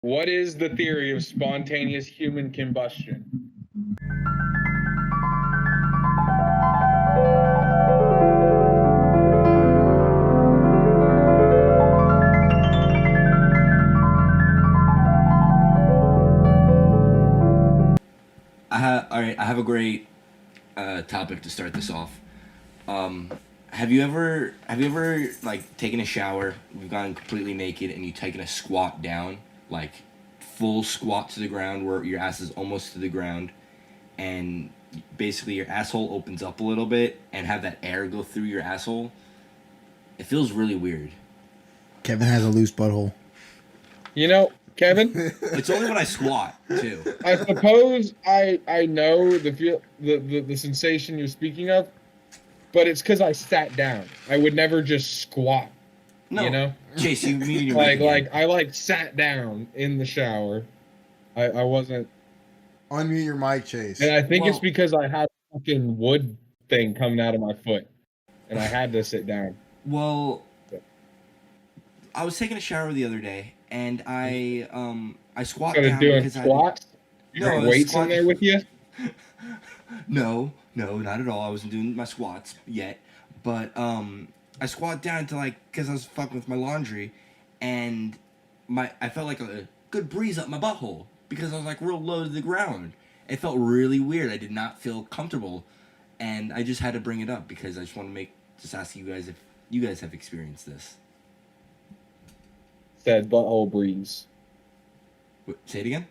What is the theory of spontaneous human combustion? All right, I have a great topic to start this off. Have you ever like taken a shower, you've gotten completely naked, and you taken a squat down, like full squat to the ground where your ass is almost to the ground, and basically your asshole opens up a little bit and have that air go through your asshole? It feels really weird. Kevin has a loose butthole. You know, Kevin, It's only when I squat too. I suppose I know the sensation you're speaking of, but it's because I sat down. I would never just squat. No, You know, Chase, you mean you're like I sat down in the shower. I wasn't, Unmute your mic, Chase. and I think it's Well- because I had a fucking wood thing coming out of my foot, and I had to sit down. Well, I was taking a shower the other day, and I squat Started down doing because squats. You No, got I was weights in squatting. there with you. No, not at all. I wasn't doing my squats yet, but I squat down to because I was fucking with my laundry, and I felt like a good breeze up my butthole because I was like real low to the ground. It felt really weird. I did not feel comfortable, and I just had to bring it up because I just want to ask you guys if you guys have experienced this. Said butthole breeze. Say it again.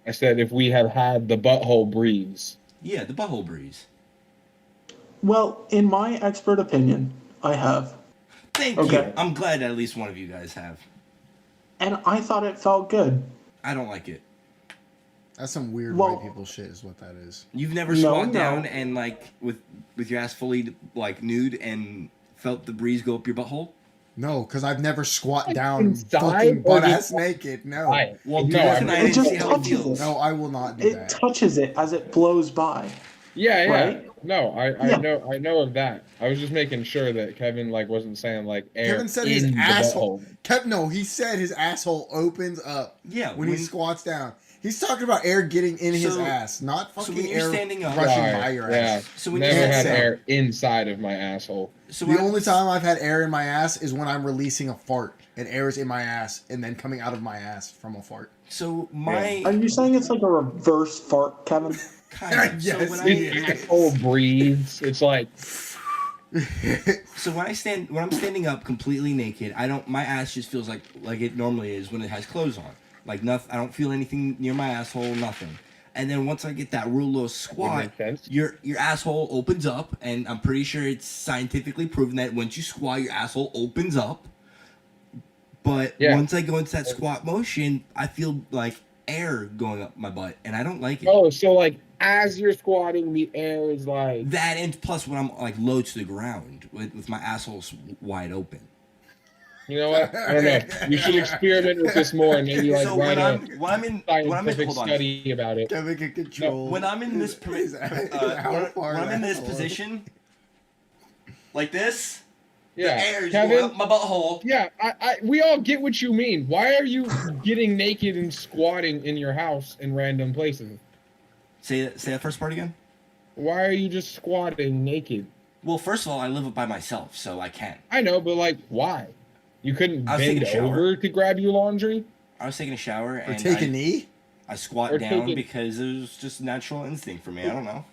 I said if we have had the butthole breeze. Yeah, the butthole breeze. Well, in my expert opinion, I have. Thank Okay. you. I'm glad at least one of you guys have. And I thought it felt good. I don't like it. That's some weird Well- white people shit is what that is. You've never No, squat no. down and with your ass fully nude and felt the breeze go up your butthole? No, because I've never squat down inside fucking or butt just ass naked. No. Well, no, do it tonight It and just see how it touches feels. it. No, I will not do It that. touches it as it blows by. Yeah. Right? No, I Yeah. know of that. I was just making sure that Kevin wasn't saying air Kevin said in his the asshole. butthole. No, he said his asshole opens up Yeah, when he squats down. He's talking about air getting in his So- ass, not so fucking when you're air standing up- rushing Right, by your yeah. ass. So when Never you had stand up- air inside of my asshole. So The when- only time I've had air in my ass is when I'm releasing a fart, and air is in my ass and then coming out of my ass from a fart. So my Are you saying it's like a reverse fart, Kevin? kind of. Yes, so when His I asshole breathes. It's like so when I'm standing up completely naked, my ass just feels like it normally is when it has clothes on. Like nothing. I don't feel anything near my asshole. Nothing. And then once I get that real low squat, makes sense. your asshole opens up, and I'm pretty sure it's scientifically proven that once you squat, your asshole opens up. But Yeah. once I go into that squat motion, I feel like air going up my butt, and I don't like it. oh, so as you're squatting, the air is like That, and plus when I'm low to the ground with my asshole wide open. you know what? I don't know. You should experiment with this more and maybe So write when a I'm in scientific hold on. study about it. Kevin can control. When I'm in this his how far when I'm in this asshole is. position, like this, Yeah, the air is Kevin. going up my butthole. Yeah, we all get what you mean. Why are you getting naked and squatting in your house in random places? Say that first part again. Why are you just squatting naked? Well, first of all, I live by myself, so I can. I know, but why? You couldn't I was bend taking a shower. over to grab your laundry? I was taking a shower Or and take a knee? I squat Or down take a- because it was just natural instinct for me. I don't know.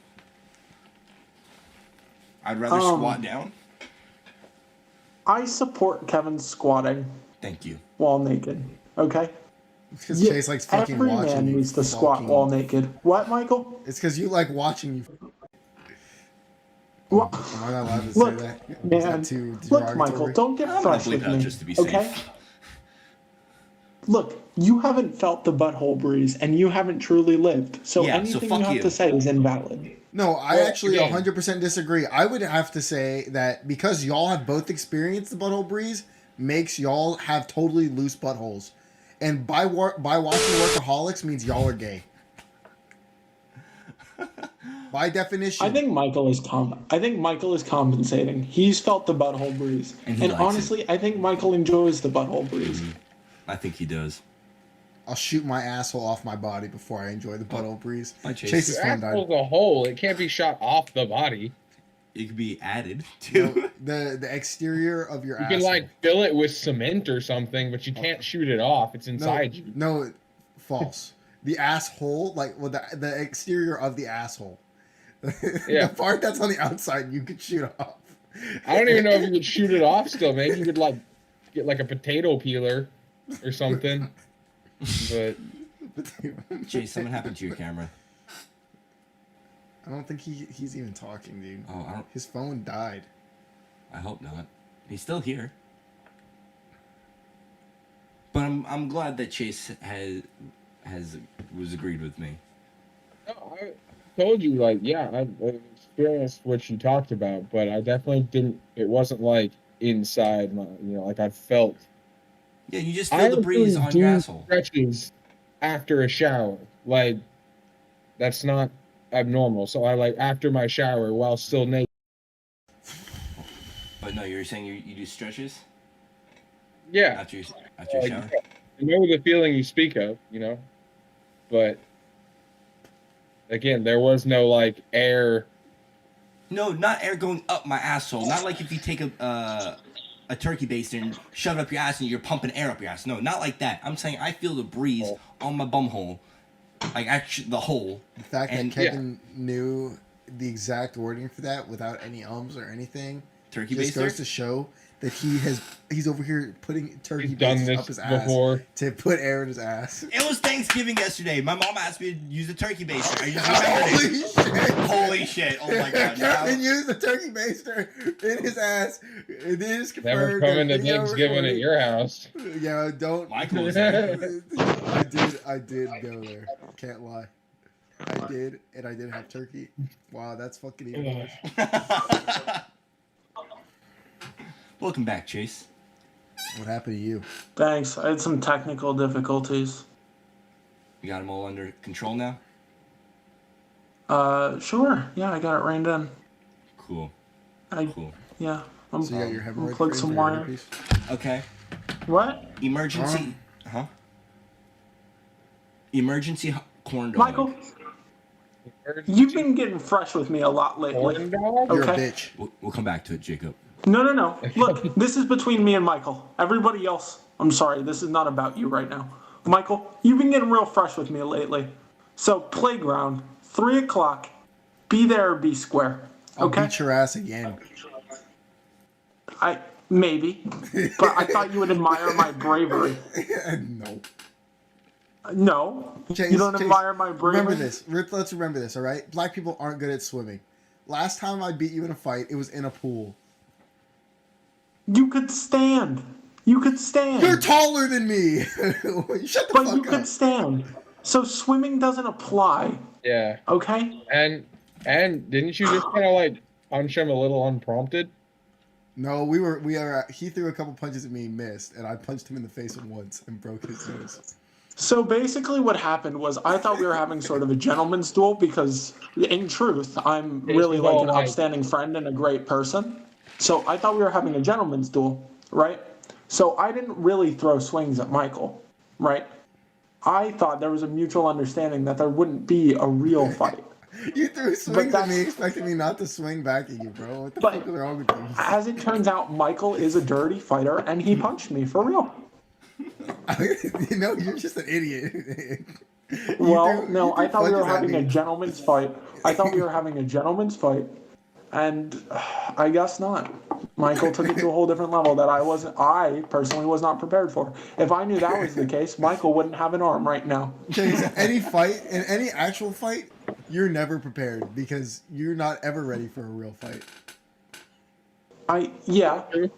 I'd rather squat down. I support Kevin squatting Thank you. while naked. Okay? It's because Chase likes fucking every watching man you. needs to squat fucking- while naked. What, Michael? It's because you like watching you. What? Am I not allowed to Look, say that? Is man. that too Look, derogatory? Michael, don't get I'm gonna fresh bleep with out me. just to be Okay? safe. Look, you haven't felt the butthole breeze, and you haven't truly lived. So Yeah, so anything fuck you have you. to say is invalid. No, I Well, actually again- 100% disagree. I would have to say that because y'all have both experienced the butthole breeze, makes y'all have totally loose buttholes. And by watching Workaholics means y'all are gay. By definition. I think Michael is compensating. He's felt the butthole breeze, And and, he likes honestly, I think Michael enjoys the butthole breeze. I think he does. I'll shoot my asshole off my body before I enjoy the butthole breeze. Bye, Chase. Chase's Your phone died. asshole's a hole. It can't be shot off the body. It could be added to. No, the exterior of your You asshole. can like fill it with cement or something, but you can't shoot it off. It's no, inside you. no, false. The asshole, like the exterior of the asshole. Yeah. The part that's on the outside, you could shoot off. I don't even know if you could shoot it off still. Maybe you could like get like a potato peeler or something. But Chase, something happened to your camera. I don't think he's even talking, dude. Oh, I don't. His phone died. I hope not. He's still here. But I'm glad that Chase was agreed with me. no, I told you, like, yeah, I experienced what you talked about, but I definitely didn't. It wasn't like inside my, like I felt. Yeah, you just I feel the don't breeze really on your do asshole. stretches after a shower. Like, that's not abnormal. So I like after my shower while still naked. But no, you're saying you do stretches Yeah, after your like, shower. I know the feeling you speak of, but again, there was no like air. No, not air going up my asshole. Not like if you take a turkey baster and shove it up your ass and you're pumping air up your ass. No, not like that. I'm saying I feel the breeze on my bum hole, like actually the hole. The fact And- that Kevin knew the exact wording for that without any ums or anything Turkey just baster. goes to show that he's over here putting turkey He's done basters this up his ass before. to put air in his ass. It was Thanksgiving yesterday. My mom asked me to use a turkey baster. I just remembered it. Holy shit! Holy shit! Oh my god! Kevin used the turkey baster in his ass. It is Never confirmed. coming to video Thanksgiving at recorded. your house. Yeah, don't. Michael was there. I did go there. Can't lie. I did, and I did have turkey. Wow, that's fucking even worse. Welcome back, Chase. What happened to you? Thanks. I had some technical difficulties. You got them all under control now. Sure. Yeah, I got it reined in. Cool. Cool. Yeah. I'm So you got your hemorrhoid plug frame some for your wire. herpes? Okay. What? Emergency. Huh? Emergency corn dog. Michael, you've been getting fresh with me a lot lately. Corn dog? You're Okay. a bitch. We'll come back to it, Jacob. No. Look, this is between me and Michael. Everybody else, I'm sorry, this is not about you right now. Michael, you've been getting real fresh with me lately. So, playground, 3 o'clock, be there or be square. I'll Okay? beat your ass again. Maybe. But I thought you would admire my bravery. No. No. Chase, You don't Chase, admire my bravery? Remember this. Let's remember this, all right? Black people aren't good at swimming. Last time I beat you in a fight, it was in a pool. You could stand. You could stand. You're taller than me. Shut the But fuck you up. could stand. So swimming doesn't apply, Yeah. okay? And didn't you just kind of like punch him a little unprompted? No, he threw a couple punches at me, missed, and I punched him in the face once and broke his nose. So basically what happened was I thought we were having sort of a gentleman's duel because in truth, I'm really like an outstanding friend and a great person. So I thought we were having a gentleman's duel, right? So I didn't really throw swings at Michael, right? I thought there was a mutual understanding that there wouldn't be a real fight. You threw swings at me, that's- expecting me not to swing back at you, bro. What the But- fuck is wrong with you? As it turns out, Michael is a dirty fighter and he punched me for real. You're just an idiot. Well, no, you threw I thought we were punches at having a me. gentleman's fight. I thought we were having a gentleman's fight, and I guess not. Michael took it to a whole different level that I personally was not prepared for. If I knew that was the case, Michael wouldn't have an arm right now. Chase, any fight, in any actual fight, you're never prepared because you're not ever ready for a real fight. I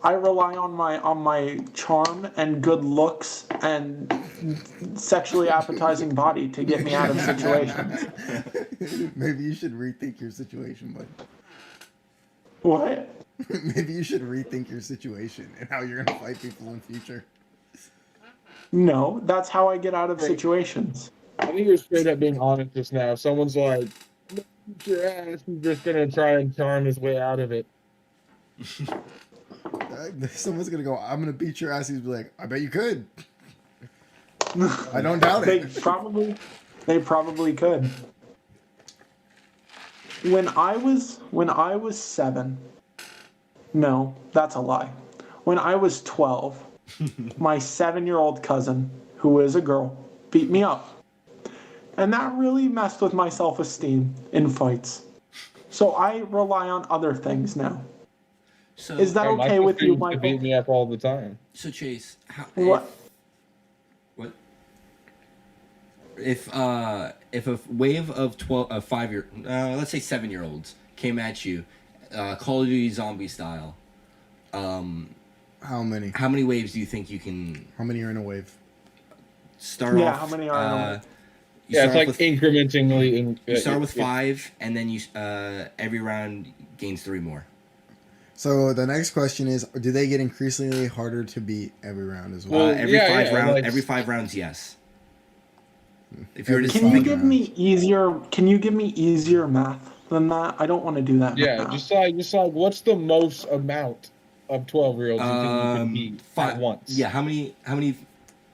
rely on my charm and good looks and sexually appetizing body to get me out of situations. Maybe you should rethink your situation, bud. What? Maybe you should rethink your situation and how you're gonna fight people in future. No, that's how I get out of situations. I think you're straight up being honest just now. Someone's like, "Beat your ass," he's just gonna try and charm his way out of it. Someone's gonna go, I'm gonna beat your ass. He's be like, I bet you could. I don't doubt They it. probably could. When I was 7, no, that's a lie. When I was 12, my 7-year-old cousin, who is a girl, beat me up. And that really messed with my self-esteem in fights. So I rely on other things now. So Is that Oh, my okay with sister you, used to beat Michael? me up all the time. so Chase, What? what if a wave of 5 year let's say 7-year-olds came at you, Call of Duty zombie style, How many? how many waves do you think you can How many are in a wave? start Yeah, off? how many are in a wave? You Yeah, start it's like off with incrementally. you start with 5, and then you every round gains 3 more. So the next question is: do they get increasingly harder to beat every round as well? Well, Every yeah, 5 yeah, rounds, like- every 5 rounds, yes. If you were Every to Can you five give rounds. me easier? Can you give me easier math than that? I don't want to do that. Yeah, math. just like, what's the most amount of 12-year-olds you think you can beat at once? Yeah, how many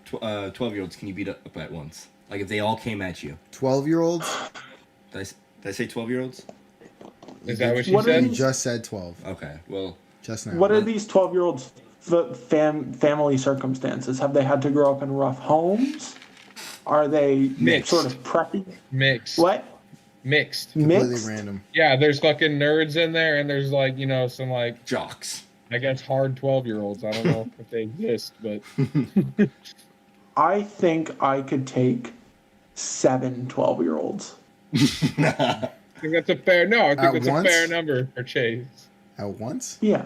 12-year-olds can you beat up at once? Like if they all came at you. 12-year-olds? Did I say 12-year-olds? Is that what she What are said? You just said 12 Okay, well, just now. What are these 12-year-olds' family circumstances? Have they had to grow up in rough homes? Are they Mixed. sort of preppy? Mixed. What? Mixed. Completely Mixed? random. Yeah, there's fucking nerds in there, and there's like, some like, jocks. I guess, hard 12-year-olds. I don't know if they exist, but I think I could take 7 12-year-olds. I think that's a fair. No, I think At that's once? a fair number for Chase. At once? Yeah.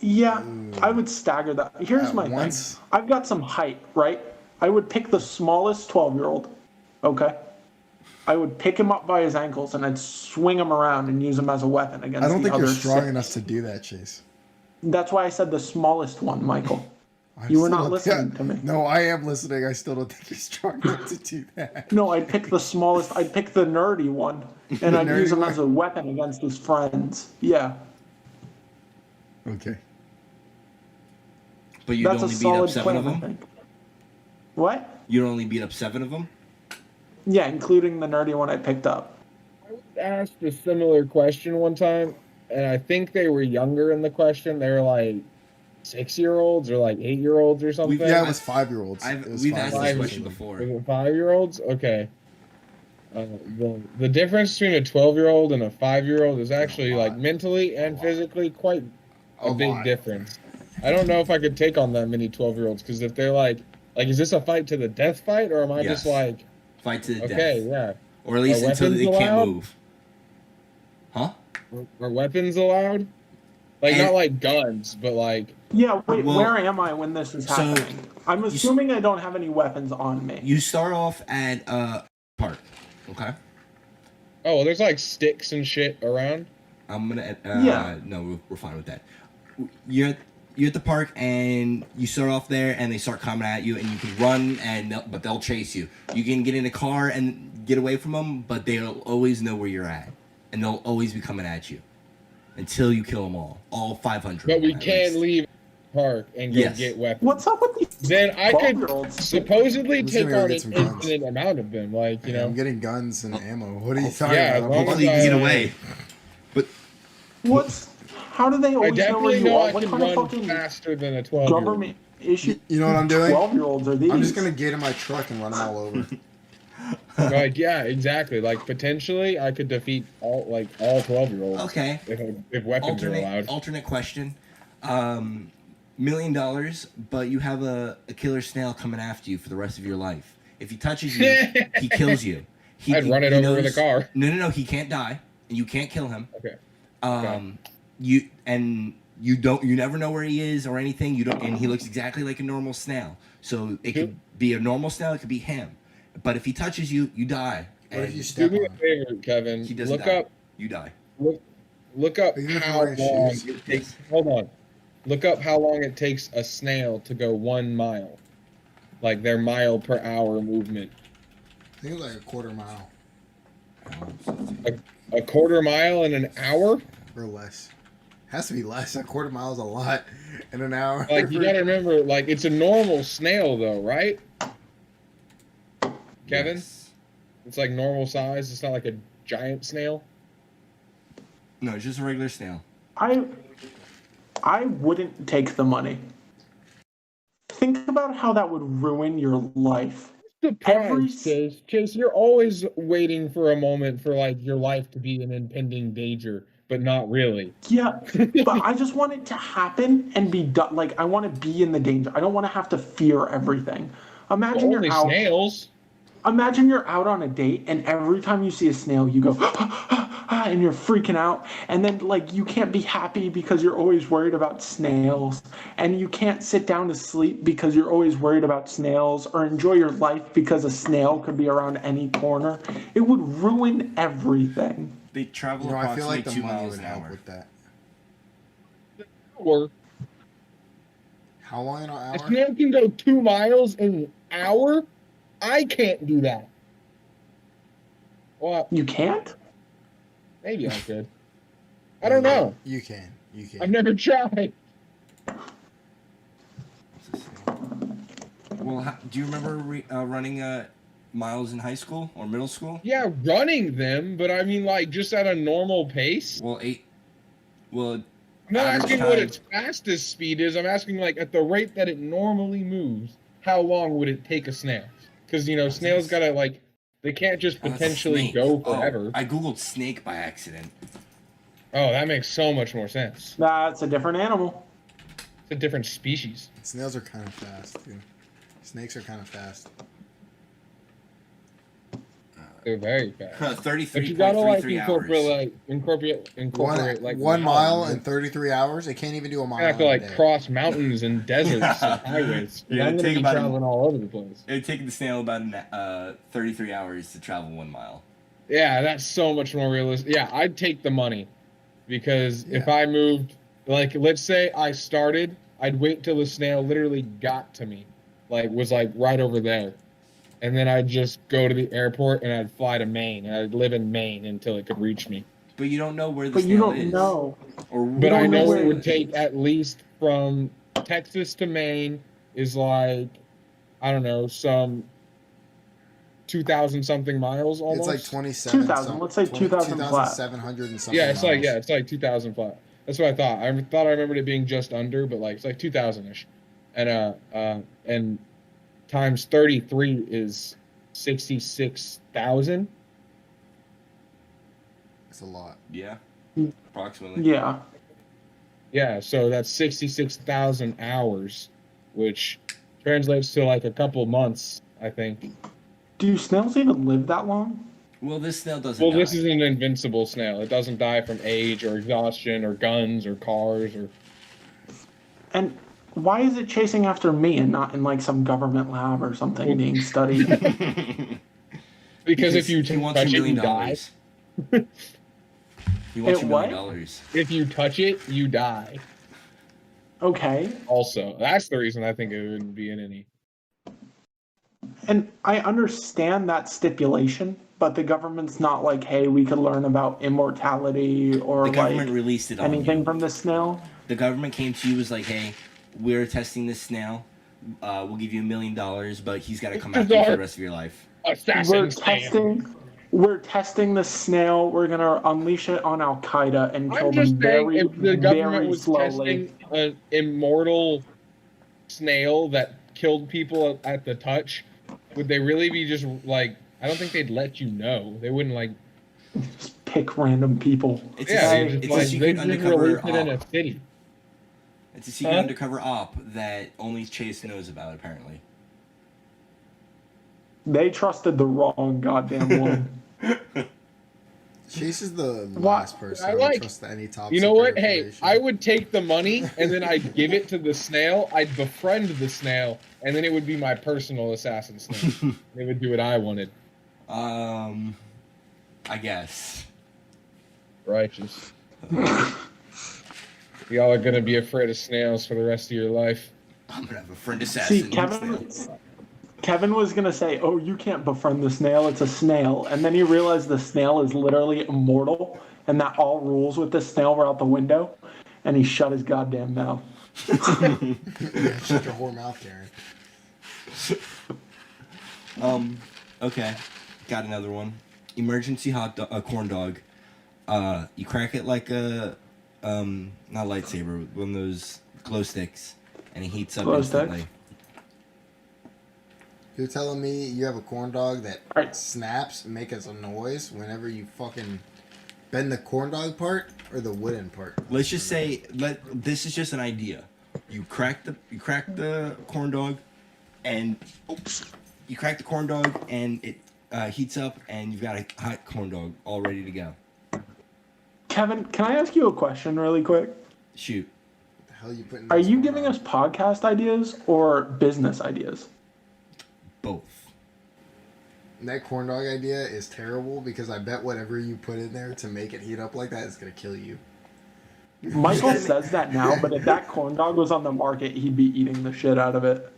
Yeah, I would stagger that. Here's At my once? thing. I've got some height, right? I would pick the smallest 12-year-old, okay? I would pick him up by his ankles and I'd swing him around and use him as a weapon against I don't the think you're other strong 6. enough to do that, Chase. That's why I said the smallest one, Michael. I You were still not don't- listening to me. No, I am listening. I still don't think you're strong enough to do that. No, I'd pick the smallest. I'd pick the nerdy one, and I'd nerdy use him one? as a weapon against his friends. Yeah, Okay. But you'd that's a only beat solid up 7 of plan, I them? think. What? You'd only beat up 7 of them? Yeah, including the nerdy one I picked up. I was asked a similar question one time, and I think they were younger in the question. They were like 6-year-olds or like 8-year-olds or something. Yeah, it was 5-year-olds. We've asked this 5-year-olds. question before. Was it 5-year-olds? Okay. The difference between a 12-year-old and a 5-year-old is actually like mentally and physically quite a big lot. difference. I don't know if I could take on that many 12-year-olds because if they're like, is this a fight to the death fight or am I just Yes. like, Fight to the okay, death. yeah, Or at least Are until they weapons can't allowed? move. Huh? are weapons allowed? Like And- not like guns, but like Yeah, wait, Well, where am I when this is so, happening? I'm assuming I don't have any weapons on me. You start off at park, okay? oh, well, there's like sticks and shit around. I'm gonna. Yeah. No, we're fine with that. You're at the park and you start off there and they start coming at you and you can run but they'll chase you. You can get in a car and get away from them, but they'll always know where you're at and they'll always be coming at you until you kill them all 500. But we at can least. leave the park and go Yes. get weapons. What's up with these Then I could 12-year-olds? supposedly I'm just take gonna go on get an some guns. infinite amount of them. Like, I'm getting guns and ammo. What are you talking yeah, about? as long Hopefully you as can I- get away. But How do they I always know where definitely you know are? I What can kind of run fucking faster than a 12-year-old. government issue? You know what I'm doing? 12-year-olds are these? I'm just gonna get in my truck and run them all over. Like, yeah, exactly. Like, potentially, I could defeat all 12-year-olds. okay. If weapons are allowed. Alternate question. $1 million, but you have a killer snail coming after you for the rest of your life. If he touches you, he kills you. I'd run it over with a car. No. He can't die, and you can't kill him. Okay. You never know where he is or anything. You don't, and he looks exactly like a normal snail. So it could be a normal snail. It could be him. But if he touches you, you die. What if And you Do step me on a him? favor, Kevin. he doesn't Look die. up You die. Look up Even if how you're wearing long shoes. it takes. Hold on. Look up how long it takes a snail to go 1 mile. Like their mile per hour movement. I think it was like a quarter mile A quarter mile in an hour? or less. Has to be less. A quarter mile is a lot in an hour. Like, you gotta remember, like, it's a normal snail, though, right? Kevin? Yes. It's like normal size. It's not like a giant snail. No, it's just a regular snail. I wouldn't take the money. Think about how that would ruin your life. Surprise, Chase. Chase, you're always waiting for a moment for, like, your life to be in impending danger, but not really. Yeah, but I just want it to happen and be done. Like, I want to be in the danger. I don't want to have to fear everything. Imagine Only you're out. snails. Imagine you're out on a date, and every time you see a snail, you go, and you're freaking out. And then, like, you can't be happy because you're always worried about snails. And you can't sit down to sleep because you're always worried about snails, or enjoy your life because a snail could be around any corner. It would ruin everything. They travel You know, I approximately feel like the 2 money miles would an help hour. with that. Or How long in an a hour? snail can go 2 miles in an hour. I can't do that. Well, You can't? maybe I could. I don't know. You can. You can. I've never tried. Well, do you remember running miles in high school or middle school? Yeah, running them, but I mean, like, just at a normal pace. Well, I'm not average asking what time- its fastest speed is. I'm asking, like, at the rate that it normally moves, how long would it take a snail? Because, you know, snails gotta, like, they can't just that's a potentially snake. go forever. I googled snake by accident. Oh, that makes so much more sense. That's a different animal. It's a different species. Snails are kind of fast, dude. Snakes are kind of fast. They're very fast. 33.33 But you gotta, like, hours. incorporate like 1 mile and in 33 hours? It can't even do a mile. I have to, in a like, day. cross mountains and deserts and highways. Yeah, I'm it'd gonna take be about traveling all over the place. It would take the snail about 33 hours to travel 1 mile. Yeah, that's so much more realistic. Yeah, I'd take the money. Because if Yeah. I moved, like, let's say I started, I'd wait till the snail literally got to me. Like, was, like, right over there. And then I'd just go to the airport and I'd fly to Maine. And I'd live in Maine until it could reach me. But you don't know where the But you snail don't is. know. Or But I don't know know where it would it take at least from Texas to Maine is like, I don't know, some 2,000 something miles almost. It's like 27. 2,000. Let's say 2,000 flat. 2,700 and something. Yeah, it's like, miles. yeah, it's like 2,000 flat. That's what I thought. I thought I remembered it being just under, but like it's like 2,000-ish. And times 33 is 66,000. It's a lot. Yeah, Mm. approximately. Yeah. Yeah, so that's 66,000 hours, which translates to like a couple months, I think. Do snails even live that long? Well, this snail doesn't Well, die. this is an invincible snail. It doesn't die from age or exhaustion or guns or cars or. And why is it chasing after me and not in like some government lab or something being studied? Because if you he wants touch $1 it, you million. die. He wants It $1 what? million. If you touch it, you die. Okay. Also, that's the reason I think it wouldn't be in any. And I understand that stipulation, but the government's not like, hey, we could learn about immortality or The government like released it on anything you. from the snail. The government came to you was like, hey, we're testing this snail. We'll give you $1 million, but he's got to come after you for the rest of your life. Assassin snail. We're testing the snail. We're gonna unleash it on Al Qaeda and kill I'm them just saying, very, if the government very was slowly. testing an immortal snail that killed people at the touch, would they really be just like? I don't think they'd let you know. They wouldn't like. Just pick random people. It's Yeah, a, they it's just, a like, secret they just undercover release it in a op. city. It's a secret Huh? undercover op that only Chase knows about, apparently. They trusted the wrong goddamn one. Chase is the Why- last person I I would like- trust any top You know secret what? Hey, information. I would take the money and then I'd give it to the snail. I'd befriend the snail, and then it would be my personal assassin snail. They would do what I wanted. I guess. Righteous. Y'all are gonna be afraid of snails for the rest of your life. I'm gonna have a friend assassin. See, Kevin was gonna say, "Oh, you can't befriend the snail; it's a snail," and then he realized the snail is literally immortal, and that all rules with the snail were out the window. and he shut his goddamn mouth. Yeah, shut your whore mouth, Karen. Okay. Got another one. Emergency corn dog. You crack it like a, not lightsaber, one of those glow sticks, and it heats up Glow sticks? instantly. You're telling me you have a corn dog that Right. snaps and makes a noise whenever you fucking bend the corn dog part or the wooden part? Let's just say, this is just an idea. You crack the corn dog, and it heats up, and you've got a hot corn dog all ready to go. Kevin, can I ask you a question really quick? Shoot. What the hell are you putting? Are this you corn giving on? us podcast ideas or business ideas? Both. That corn dog idea is terrible because I bet whatever you put in there to make it heat up like that is gonna kill you. Michael says that now, but if that corn dog was on the market, he'd be eating the shit out of it.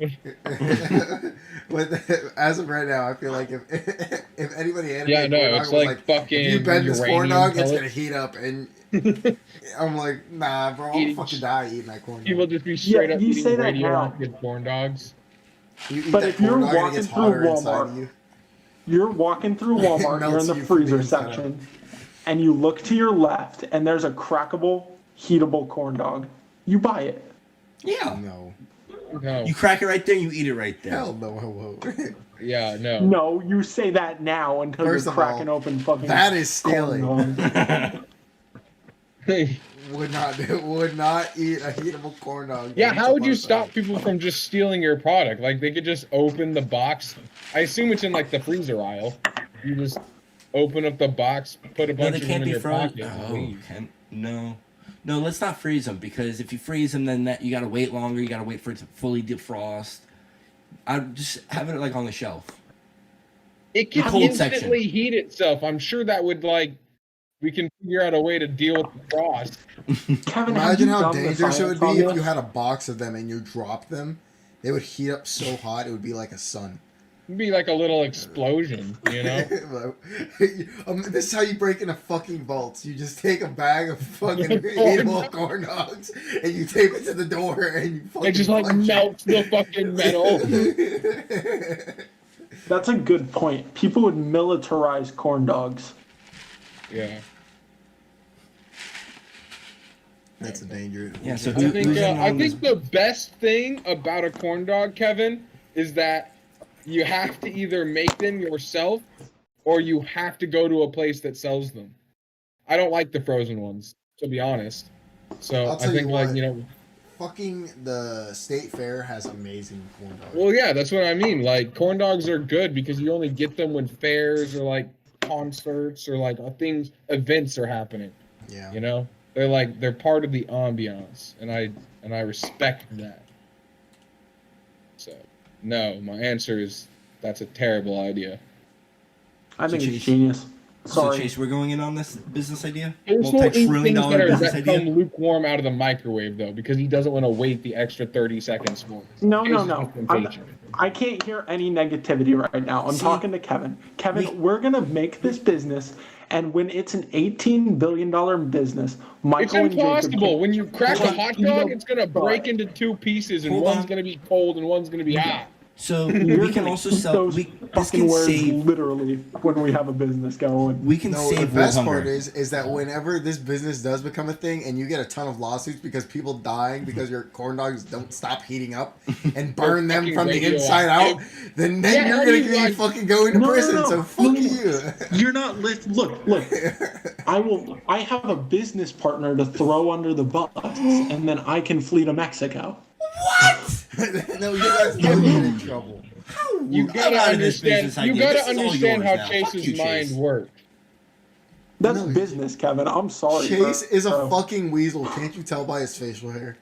But as of right now, I feel like if anybody animated Yeah, no, corn dog it's was like fucking if you bend this corn uranium dog, it's pellets. gonna heat up, and I'm like, nah, bro, I'll Eating- fucking die eating that corn dog. People just be straight up you say eating that now. radioactive corn dogs. You eat But that if you're corn dog and it walking gets through hotter inside Walmart, of you. You're walking through Walmart, you're in Melts the you from the freezer inside out. section, and you look to your left, and there's a crackable, heatable corn dog. You buy it. Yeah. No. No. You crack it right there, you eat it right there. Hell no, hello. Yeah, no. No, you say that now until First you're of all, cracking open fucking that is stealing. corn dog. Would not eat a heatable corn dog. Yeah, how would you It's a stop people from just stealing your product? Like, they could just open the box. I assume it's in, like, the freezer aisle. You just open up the box, put a No, bunch they of them can't in be your frozen. pocket, and Oh, leave. no, let's not freeze them, because if you freeze them, then you gotta wait longer. You gotta wait for it to fully defrost. I'd just have it like on the shelf. It can Cold instantly heat itself. I'm sure that would, like, we can figure out a way to deal with the frost. Kevin, have Imagine you how done the dangerous it would science on be if this? you had a box of them and you dropped them. They would heat up so hot it would be like a sun. It'd be like a little explosion, you know? This is how you break into fucking vaults. You just take a bag of fucking eatable corn dogs and you tape it to the door and you fucking It just, like, punch melts the fucking metal. it. That's a good point. People would militarize corn dogs. Yeah. That's a danger. Yeah, so I who's think, in I on this? think the best thing about a corn dog, Kevin, is that you have to either make them yourself or you have to go to a place that sells them. I don't like the frozen ones, to be honest. So I'll I tell think, you like, what. you know, Fucking the state fair has amazing corn dogs. well, yeah, that's what I mean. Like, corn dogs are good because you only get them when fairs or, like, concerts or, like, events are happening. Yeah. You know, they're part of the ambiance, and I respect that. So, no, my answer is that's a terrible idea. I think Chase- it's genius. So Sorry. Chase, we're going in on this business idea? There's no Multi-trillion things dollar business that idea? come lukewarm out of the microwave, though, because he doesn't want to wait the extra 30 seconds for it. No. His implementation. I can't hear any negativity right now. I'm See, talking to Kevin. Kevin, we're going to make this business, and when it's an $18 billion business, It's Michael and Jacob impossible. When you crack a Hold on, hot you dog, know, it's gonna break into two pieces, and Hold one's on. gonna be cold and one's gonna be hot. So You're we can gonna also keep sell. those This fucking can words save. literally when we have a business going. We can No, save the world best hunger. part is that whenever this business does become a thing and you get a ton of lawsuits because people dying because your corn dogs don't stop heating up and burn them fucking from the inside out, then Yeah, you're how gonna do you, be like- fucking going to No, no, prison. no. So fuck No. you. You're not look. I have a business partner to throw under the bus, and then I can flee to Mexico. No, you guys know you get in trouble. You I'm gotta out of this understand. business You idea. gotta This is all understand yours how now. Fuck Chase's you, mind Chase. works. That's No, business, Kevin. I'm sorry. Chase is a bro. fucking weasel. Can't you tell by his facial hair?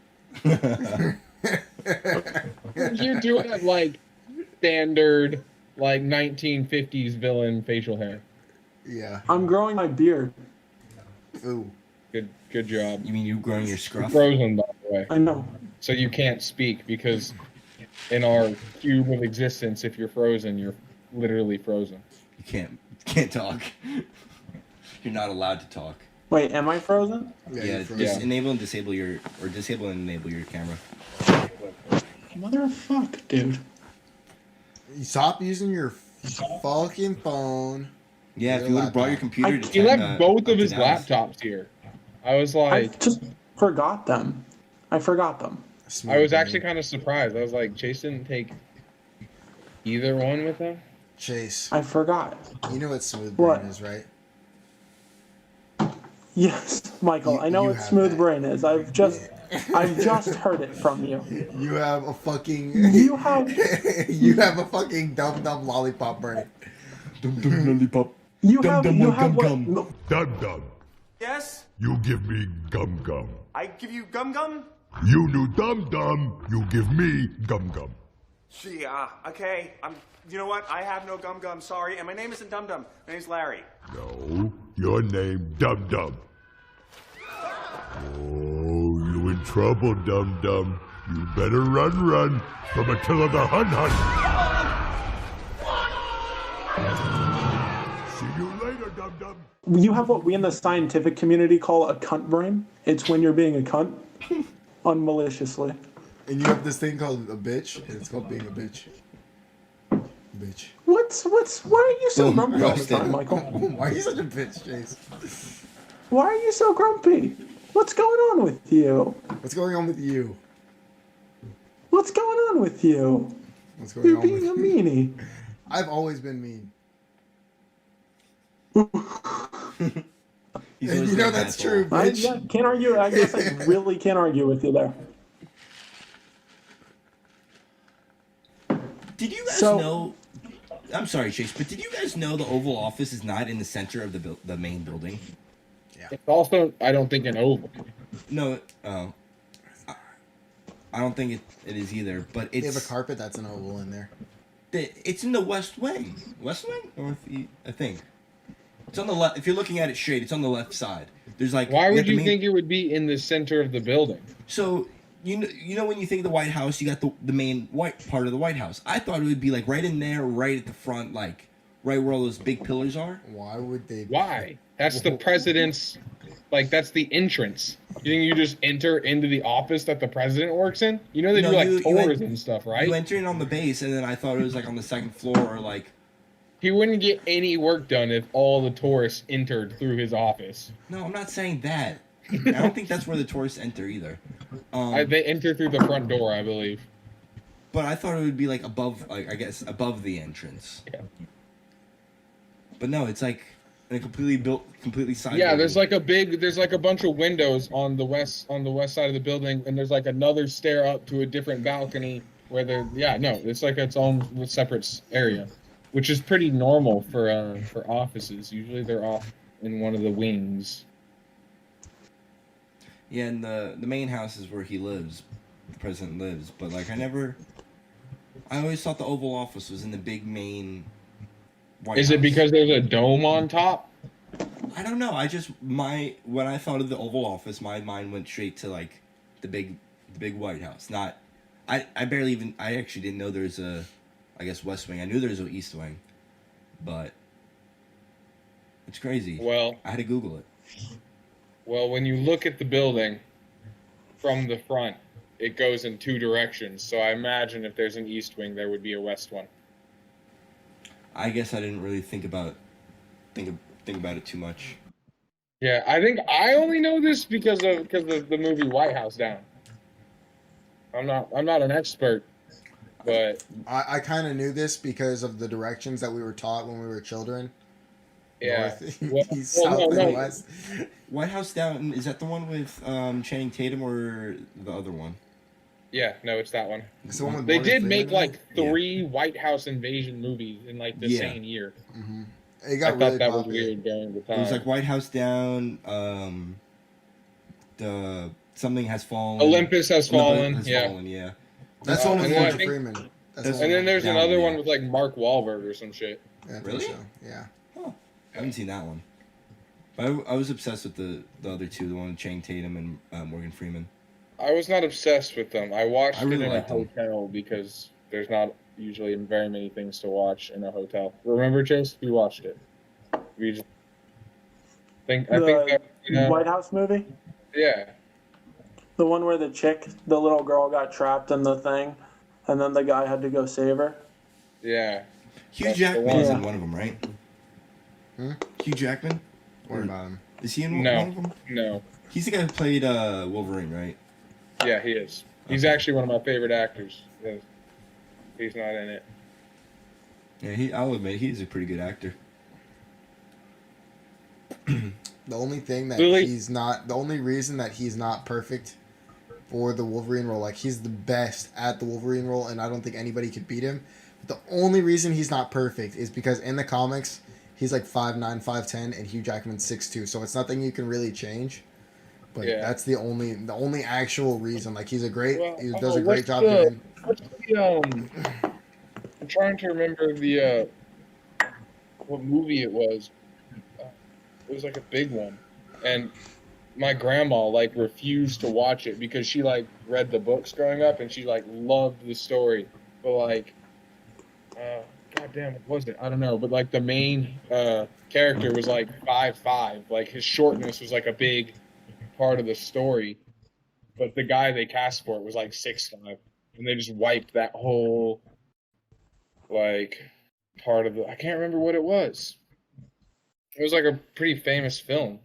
You do have like standard, like 1950s villain facial hair. Yeah. I'm growing my beard. Ooh. Good job. You mean you growing your scruff? Frozen, by the way. I know. So you can't speak because in our cube of existence, if you're frozen, you're literally frozen. You can't talk. You're not allowed to talk. Wait, am I frozen? Yeah, Yeah, you're frozen. just enable and disable your camera. Motherfuck, dude. You stop using your fucking phone. Yeah, Your if you would have brought your laptop. computer to He left both of his Dallas. laptops here. I was I like, just forgot them. I forgot them. Smooth I was brain. actually kind of surprised. I was like, Chase didn't take either one with him. Chase. I forgot. You know what smooth brain What? is, right? Yes, Michael. You- I know you what have smooth that. brain is. I've just heard it from you. You have a fucking. You have you have a fucking dumb lollipop brain. Dum lollipop. you Dum have dum you one have gum what? gum. No, Dum Dum, Yes? you give me Gum Gum. I give you gum gum? You do Dum Dum, you give me Gum Gum. Gee, okay. You know what? I have no gum gum, sorry. And my name isn't Dum Dum. My name's Larry. No, your name Dum Dum. Oh, you in trouble, Dum Dum. You better run from Attila the Hun Hun. See you later, Dum Dum. you have what we in the scientific community call a cunt brain. It's when you're being a cunt, unmaliciously. And you have this thing called a bitch, and it's called being a bitch. Bitch. Why are you so Boom, grumpy all the roasted. time, Michael? Why are you such a bitch, Chase? Why are you so grumpy? What's going on with you? What's going on with you? What's going on with you? What's going You're on being with a you? meanie. I've always been mean. He's And always you been know an that's asshole. true, I bitch. can't argue. I guess I really can't argue with you there. Did you guys So- know? I'm sorry, Chase, but did you guys know the Oval Office is not in the center of the main building? It's also, I don't think, an oval. No, I don't think it is either. But They have a it's carpet that's an oval in there. it's in the West Wing. West Wing, I think. It's on the left. If you're looking at it straight, it's on the left side. There's like. Why got would the you main- think it would be in the center of the building? So you know when you think of the White House, you got the main white part of the White House. I thought it would be like right in there, right at the front, like right where all those big pillars are. Why would they? Why? That's the president's, like, that's the entrance. You think you just enter into the office that the president works in? You know they No, do, like, you tours en- and stuff, right? You enter in on the base, and then I thought it was like on the second floor or like. He wouldn't get any work done if all the tourists entered through his office. No, I'm not saying that. I don't think that's where the tourists enter either. They enter through the front door, I believe. But I thought it would be like above, like I guess above the entrance. Yeah. But no, it's like in a completely side. Yeah, building. there's like a bunch of windows on the west side of the building, and there's like another stair up to a different balcony where it's like its own separate area, which is pretty normal for offices. Usually they're off in one of the wings. Yeah, and the main house is where he lives, the president lives. But like I always thought the Oval Office was in the big main. White Is it House. because there's a dome on top? I don't know. When I thought of the Oval Office, my mind went straight to like the big White House. Not, I actually didn't know there's a, I guess West Wing. I knew there's an East Wing, but it's crazy. Well, I had to Google it. when you look at the building from the front, it goes in two directions. So I imagine if there's an East Wing, there would be a West one. I guess I didn't really think about it too much. Yeah, I think I only know this because of the movie White House Down. I'm not an expert, but I kind of knew this because of the directions that we were taught when we were children. yeah. North, Well, east, well, south, no. and west. White House Down, is that the one with Channing Tatum or the other one? Yeah, no, it's that one. It's the one with They Morgan did Freeman make in like it? 3 White House invasion movies in like the Yeah. same year. Mhm. It I got thought really that was popular. weird during the It time. was like White House Down, the Something Has Fallen. Olympus Has Fallen. Has yeah. Fallen, yeah. That's the one with and then I Morgan think- Freeman. That's And the And one then there's Down, another yeah. one with like Mark Wahlberg or some shit. yeah, I think Really? so, yeah. Oh, I haven't seen that one. But I was obsessed with the other two, the one with Channing Tatum and Morgan Freeman. I was not obsessed with them. I watched I really it in a liked them. hotel because there's not usually very many things to watch in a hotel. Remember, Chase? We watched it. I think that, White House movie? yeah. The one where the little girl got trapped in the thing, and then the guy had to go save her? Yeah. Hugh That's the Jackman one. is in one of them, right? Hmm? Hugh Jackman? What about him? Is he in No. one of them? No. He's the guy who played Wolverine, right? Yeah, he is. He's Okay. actually one of my favorite actors. He's not in it. Yeah, I'll admit he's a pretty good actor. The only thing that Really? the only reason that he's not perfect for the Wolverine role, like he's the best at the Wolverine role, and I don't think anybody could beat him. But the only reason he's not perfect is because in the comics, he's like 5'9", 5'10", and Hugh Jackman's 6'2", so it's nothing you can really change. But Yeah. that's the only actual reason. Like he does a great job what's doing. I'm trying to remember what movie it was. It was like a big one, and my grandma like refused to watch it because she like read the books growing up and she like loved the story, but like, goddamn, what was it? I don't know, but like the main character was like 5'5", like his shortness was like a big part of the story, but the guy they cast for it was like 6'5", and they just wiped that whole like part of the. I can't remember what it was. It was like a pretty famous film.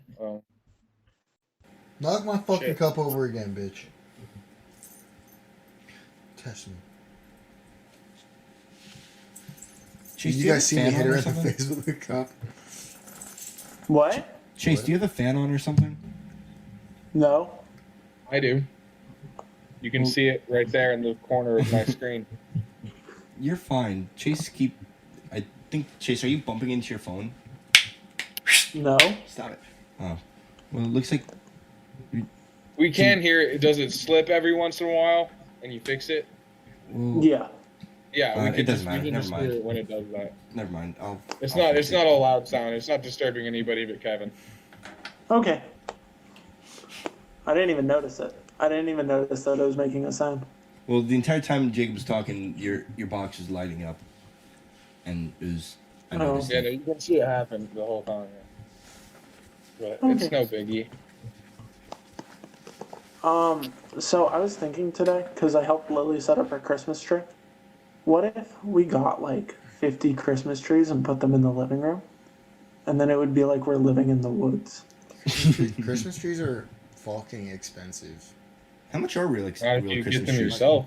Knock my fucking Shit. cup over again, bitch. Test me. Chase, You do have guys a see me fan hit on her or in the something? face with the cup? What? Chase, do you have a fan on or something? No. I do. You can see it right there in the corner of my screen. You're fine. Chase, I think, Chase, are you bumping into your phone? No. Stop it. Oh. Well, it looks like... We can hear it. Does it slip every once in a while and you fix it? Well, Yeah. Yeah, it doesn't matter. we can Never just mind. hear it when it does that. Never mind. It's I'll not fix it's it. not a loud sound. It's not disturbing anybody but Kevin. Okay. I didn't even notice it. I didn't even notice that it was making a sound. Well, the entire time Jacob was talking, your box was lighting up. And it was... I noticed Yeah, it. no, you can see it happen the whole time. Yeah. But it's Okay. no biggie. So I was thinking today, because I helped Lily set up her Christmas tree. What if we got like 50 Christmas trees and put them in the living room? And then it would be like we're living in the woods. Christmas trees are fucking expensive. How much are real Not if Christmas you get them trees? yourself.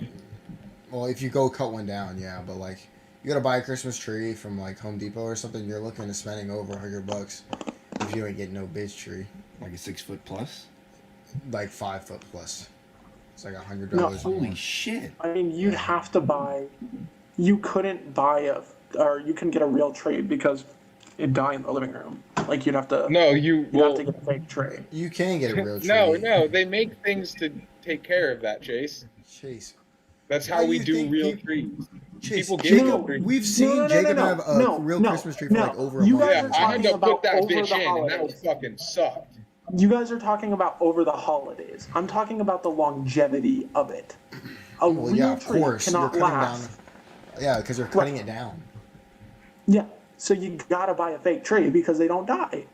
Well, if you go cut one down, yeah, but like you gotta buy a Christmas tree from like Home Depot or something, you're looking at spending over $100 if you ain't getting no bitch tree. Like a 6 foot plus? Like 5 foot plus. It's like $100. No, Holy shit. I mean, you'd have to buy. You couldn't buy or you can get a real tree because it'd die in the living room. Like you'd have to. No, You'd have to get a fake tree. You can get a real tree. no, they make things to take care of that, Chase. Chase. That's How how do we you do think real people- trees. Chase, People get Jacob, real trees. we've seen Jacob have a real Christmas tree for like over a You month. guys Yeah, are I had talking to about put that over bitch the in, and that would holidays. fucking suck. You guys are talking about over the holidays. I'm talking about the longevity of it. A Well, real yeah, of tree course. You're cannot cutting last. down. Yeah, because they're cutting it down. Yeah, so you gotta buy a fake tree because they don't die.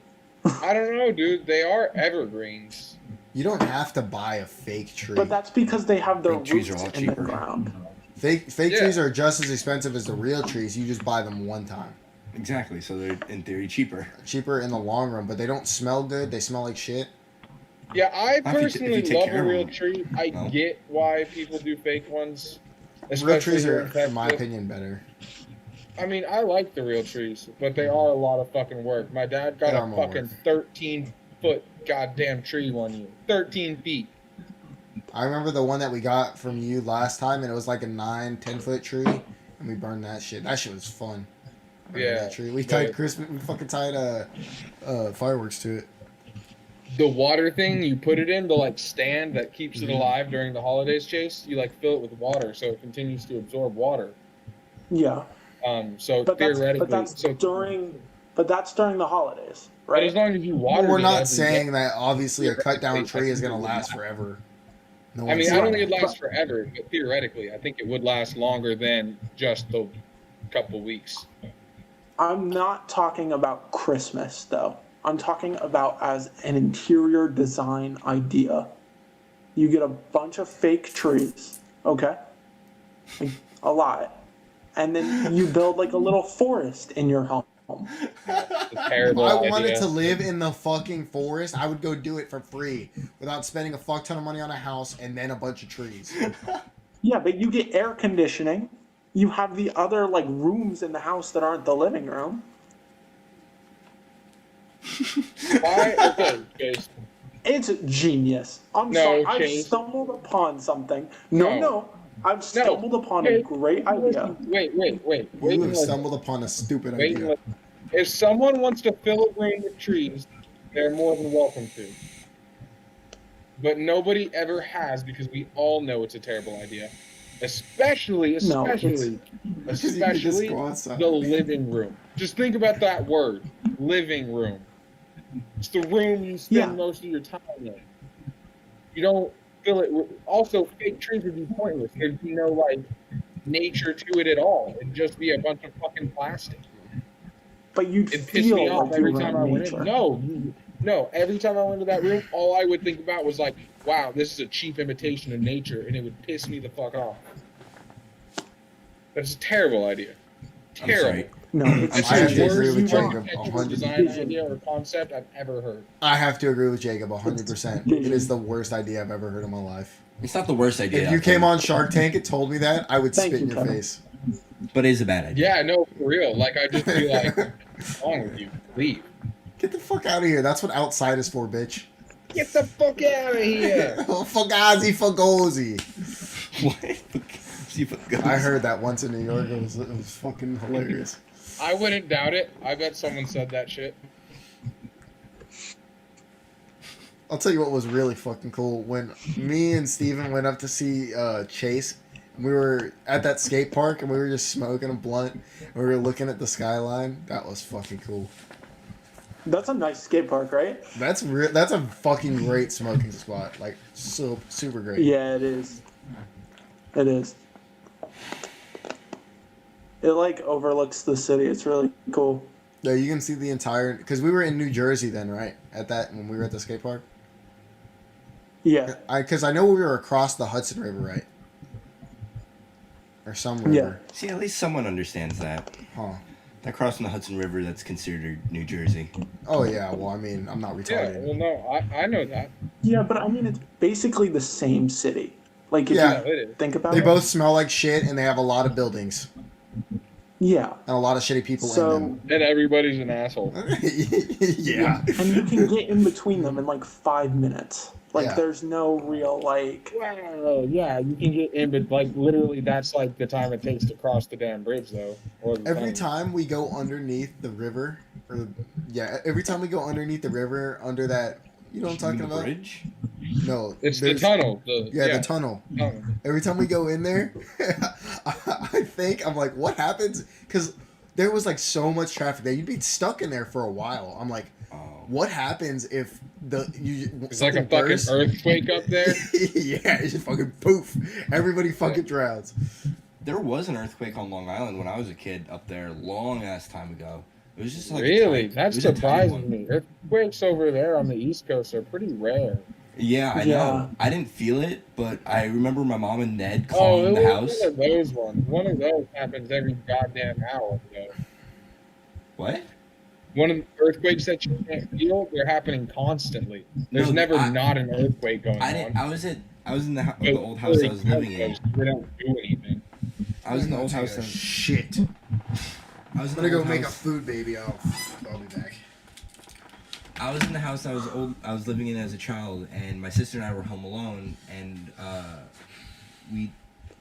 I don't know, dude. They are evergreens. You don't have to buy a fake tree. But that's because they have their Fake trees are roots a lot in the cheaper. ground. Fake Yeah. trees are just as expensive as the real trees. You just buy them one time. Exactly, so they're in theory cheaper. Cheaper in the long run, but they don't smell good. They smell like shit. Yeah, I If you personally take love care a of real them. tree. I No. get why people do fake ones. Real Especially trees here are, in in my Texas. opinion, better. I mean, I like the real trees, but they are a lot of fucking work. My dad got They are a more fucking work. 13-foot goddamn tree one year. 13 feet. I remember the one that we got from you last time, and it was like a 9-10 foot tree, and we burned that shit. That shit was fun. I remember Yeah, that tree. We but- tied Christmas. We fucking tied fireworks to it. The water thing you put it in, the like stand that keeps it alive during the holidays, Chase, you like fill it with water so it continues to absorb water. Yeah, So but theoretically, that's during the holidays, but right? as long as you Well, water we're it not every saying day- that obviously a cut down Theoretically, tree I is think going to it would last last. forever. No I one's mean, I saying don't that. think it'd last forever, but theoretically, I think it would last longer than just the couple weeks. I'm not talking about Christmas though. I'm talking about as an interior design idea. You get a bunch of fake trees, okay? Like, a lot. And then you build like a little forest in your home. It's a If terrible I idea. wanted to live in the fucking forest, I would go do it for free without spending a fuck ton of money on a house and then a bunch of trees. Yeah, but you get air conditioning. You have the other like rooms in the house that aren't the living room. Why? Okay, Chase. It's genius. I'm No, sorry. I've Chase. stumbled upon something. No. I've stumbled upon a Chase, great idea. Wait. You and have listen. stumbled upon a stupid Wait and idea. listen. If someone wants to fill a room with trees, they're more than welcome to. But nobody ever has because we all know it's a terrible idea. Especially Because you can just go outside. the living room. Just think about that word, living room. It's the room you spend Yeah. most of your time in. You don't fill it with, also fake trees would be pointless. There'd be no like nature to it at all. It'd just be a bunch of fucking plastic. But you'd It pissed me feel off like every you were time in I went nature. in. No, every time I went to that room, all I would think about was like, wow, this is a cheap imitation of nature, and it would piss me the fuck off. That's a terrible idea. I'm Terrible. sorry. No, it's That's I have the to worst agree with Jacob architectural 100%. design idea or concept I've ever heard. I have to agree with Jacob 100%. It is the worst idea I've ever heard in my life. It's not the worst idea. If you came on Shark Tank and told me that, I would Thank spit in you, your Kevin. face. But it is a bad idea. Yeah, no, for real. Like, I'd just be like, what's wrong with you? Leave. Get the fuck out of here. That's what outside is for, bitch. Get the fuck out of here. Fugazi fugozi. What? I heard that once in New York. It was fucking hilarious. I wouldn't doubt it. I bet someone said that shit. I'll tell you what was really fucking cool. When me and Steven went up to see Chase, we were at that skate park and we were just smoking a blunt. And we were looking at the skyline. That was fucking cool. That's a nice skate park, right? That's a fucking great smoking spot. Like, so super great. Yeah, it is. It is. It like overlooks the city. It's really cool. Yeah, you can see the entire. Because we were in New Jersey then, right? At that when we were at the skate park. Yeah. Because I know we were across the Hudson River, right? Or some river. Yeah. See, at least someone understands that. Huh. That crossing the Hudson River, that's considered New Jersey. Oh yeah. Well, I mean, I'm not Yeah, retarded. well, no, I know that. Yeah, but I mean, it's basically the same city. Like, if Yeah. you It is. think about They it. both smell like shit, and they have a lot of buildings Yeah. and a lot of shitty people So, in And everybody's an asshole. them. Yeah. and you can get in between them in like 5 minutes. Like, Yeah. there's no real, like, Well, yeah, you can get in, but like literally, that's like the time it takes to cross the damn bridge, though. Or the Every tunnel. time we go underneath the river, every time we go underneath the river, under that, you know what I'm talking You mean the about? bridge? No, It's the there's- tunnel. Yeah, the tunnel. tunnel. Every time we go in there, I think I'm like, what happens? Because there was like so much traffic there, you'd be stuck in there for a while. I'm like, Oh. what happens if It's like a something fucking bursts? earthquake up there. Yeah, it's just fucking poof. Everybody fucking drowns. There was an earthquake on Long Island when I was a kid up there, long ass time ago. It was just like Really? a tiny- That it was a tiny surprises one. me. Earthquakes over there on the East Coast are pretty rare. Yeah, I Yeah. know. I didn't feel it, but I remember my mom and Ned Oh, calling it the was house. one of those ones. One of those happens every goddamn hour, though. What? One of the earthquakes that you can't feel, they're happening constantly. There's No, never I- not an earthquake going I didn't. on. I was in the old house I was living in. They don't do anything. I was in the old Take house. a shit. I was I'm in gonna the go old make a house. food baby. I'll be back. I was in the house I was living in as a child, and my sister and I were home alone, and we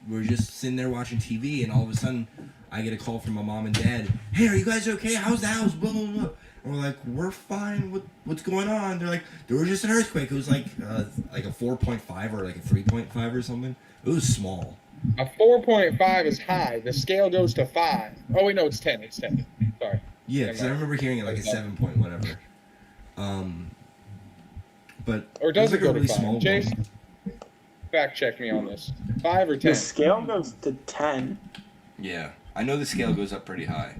were just sitting there watching TV, and all of a sudden, I get a call from my mom and dad. Hey, are you guys okay? How's the house? Blah blah blah. And we're like, we're fine. What's going on? They're like, there was just an earthquake. It was like a 4.5 or like a 3.5 or something. It was small. A 4.5 is high. The scale goes to 5. Oh, wait, no, it's 10. It's 10. Sorry. Yeah, because I remember hearing it like a 7 point whatever. But Or does was it like go a really to 5? small Chase, one. fact check me on this. 5 or the 10? scale goes to 10. Yeah, I know the scale goes up pretty high.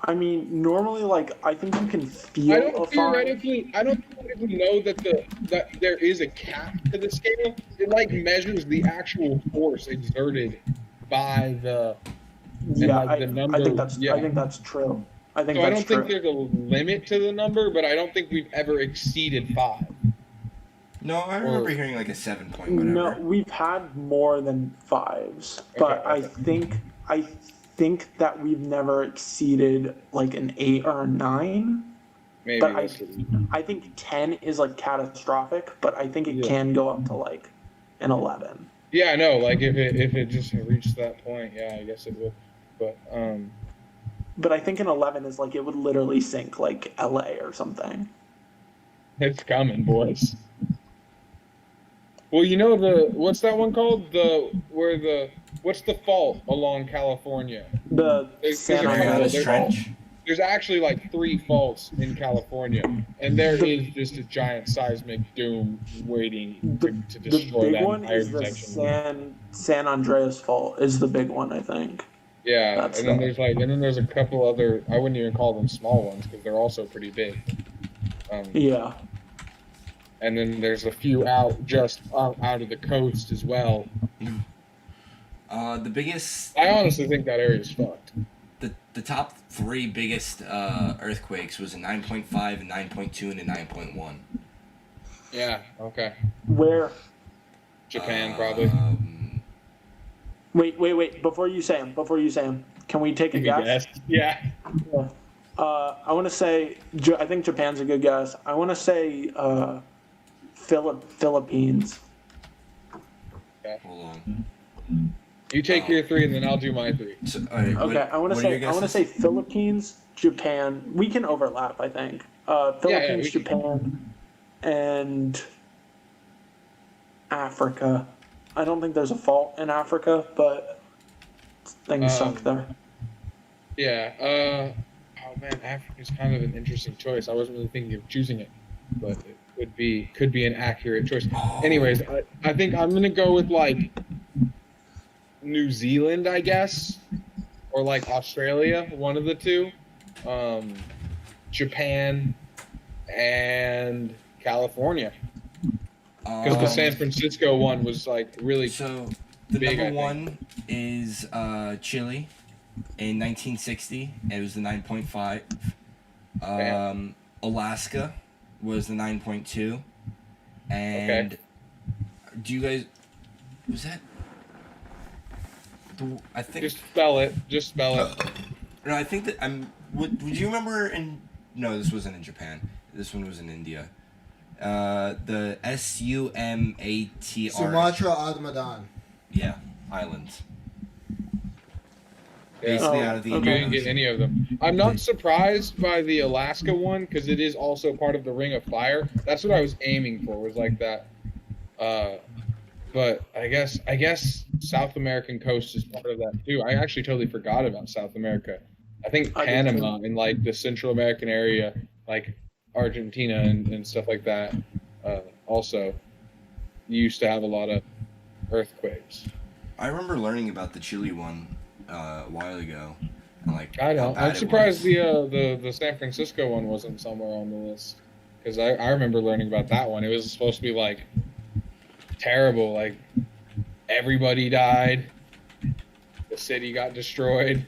I mean, normally, like, I think you can feel I a don't 5. theoretically know that there is a cap to the scale. It like measures the actual force exerted by the and Yeah, like the number. I think that's Yeah. I think that's true. I think So I that's don't think true. there's a limit to the number, but I don't think we've ever exceeded 5. No, I remember hearing like a 7 point No, whatever. we've had more than 5s, but Okay. I think that we've never exceeded like an 8 or a 9. Maybe But that's I think 10 is like catastrophic, but I think it Yeah. can go up to like an 11. Yeah, I know. Like if it just reached that point, yeah, I guess it would. But I think an 11 is like it would literally sink like LA or something. it's coming, boys. Well, what's that one called? What's the fault along California? The San Marianas Andreas Trench. There's actually like 3 faults in California, and there is just a giant seismic doom waiting to The destroy big that one entire is the section. San Andreas fault is the big one, I think. Yeah, That's and then there's a couple other. I wouldn't even call them small ones because they're also pretty big. Yeah. And then there's a few out of the coast as well. The biggest, I honestly think that area is fucked. the top 3 biggest earthquakes was a 9.5, a 9.2, and a 9.1. Yeah. Okay. Where? Japan probably. Wait. Before you say them, can we take a guess? Yeah. Yeah. I want to say, I think Japan's a good guess. I want to say Philippines. Hold on. You take your 3, and then I'll do my 3. So, all right, Okay, I want to say Philippines, Japan. We can overlap, I think. Philippines, we can. Japan, and Africa. I don't think there's a fault in Africa, but things suck there. Yeah. Oh man, Africa's kind of an interesting choice. I wasn't really thinking of choosing it, but it could be an accurate choice. Anyways, I think I'm gonna go with like New Zealand, I guess, or like Australia, one of the two. Japan and California, because the San Francisco one was like really. So the big, number 1 is Chile in 1960. It was the 9.5. Alaska was the 9.2. And do you guys? Was that? I think. Just spell it. No, I think that Would you remember No, this wasn't in Japan. This one was in India. The SUMATR. Sumatra Admadan. Yeah, islands. Basically out of the You Indian didn't get Ocean. any of them. I'm not surprised by the Alaska one because it is also part of the Ring of Fire. That's what I was aiming for. Was like that. But I guess South American coast is part of that too. I actually totally forgot about South America. I think I did Panama too. and like the Central American area, like Argentina and stuff like that, also used to have a lot of earthquakes. I remember learning about the Chile one a while ago. And like, I how know. bad I'm it surprised was. the San Francisco one wasn't somewhere on the list because I remember learning about that one. It was supposed to be like terrible. Like everybody died. The city got destroyed.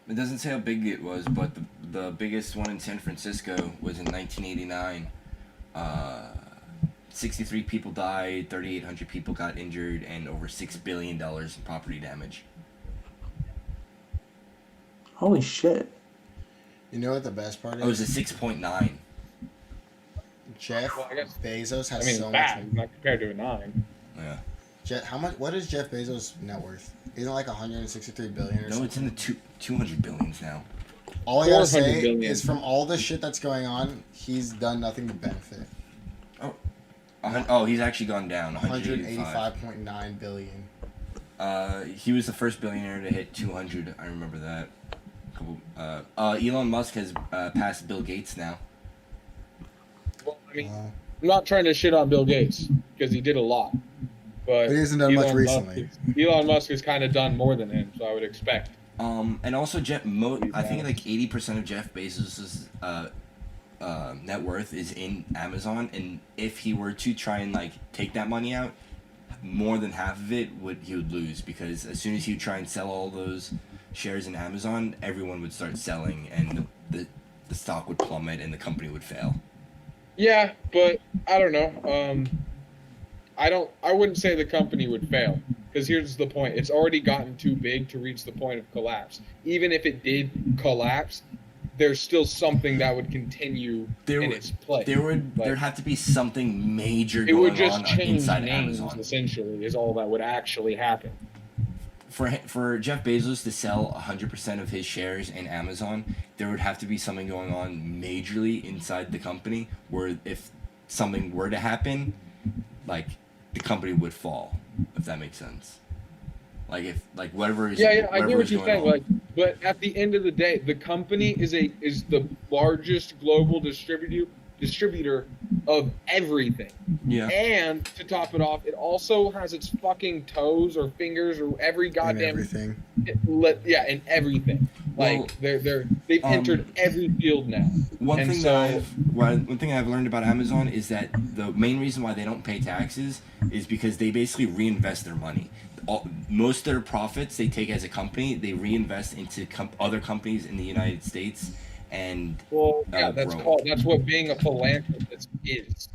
It doesn't say how big it was, but the biggest one in San Francisco was in 1989. 63 people died, 3,800 people got injured, and over $6 billion in property damage. Holy shit. You know what the best part is? Oh, it was a 6.9. Jeff Well, I guess- Bezos I has mean, so it's much. bad, not compared to a 9. Yeah. How much? What is Jeff Bezos' net worth? Isn't it like 163 billion or No, something? it's in the 200 billions now. All I gotta 400 say billion. is from all the shit that's going on, he's done nothing to benefit. Oh, he's actually gone down. 185. 185.9 billion. He was the first billionaire to hit 200. I remember that. Elon Musk has passed Bill Gates now. Well, I mean, Wow. I'm not trying to shit on Bill Gates, because he did a lot. But he hasn't done much recently. Elon Musk has kind of done more than him, so I would expect. And also I think like 80% of Jeff Bezos's net worth is in Amazon, and if he were to try and like take that money out, more than half of it he would lose, because as soon as he would try and sell all those shares in Amazon, everyone would start selling, and the stock would plummet and the company would fail. Yeah, but I don't know. I wouldn't say the company would fail, because here's the point. It's already gotten too big to reach the point of collapse. Even if it did collapse, there's still something that would continue in its place. There'd have to be something major it would going just on change inside names, Amazon. essentially, is all that would actually happen. For Jeff Bezos to sell 100% of his shares in Amazon, there would have to be something going on majorly inside the company, where if something were to happen, like, the company would fall, if that makes sense. Like, if whatever is I get what you're saying. on. Like, but at the end of the day, the company is the largest global distributor of everything. Yeah. And to top it off, it also has its fucking toes or fingers or every goddamn everything. In everything. Like, they've entered every field now. One thing I've learned about Amazon is that the main reason why they don't pay taxes is because they basically reinvest their money. Most of their profits they take as a company, they reinvest into other companies in the United States, and that's what being a philanthropist is.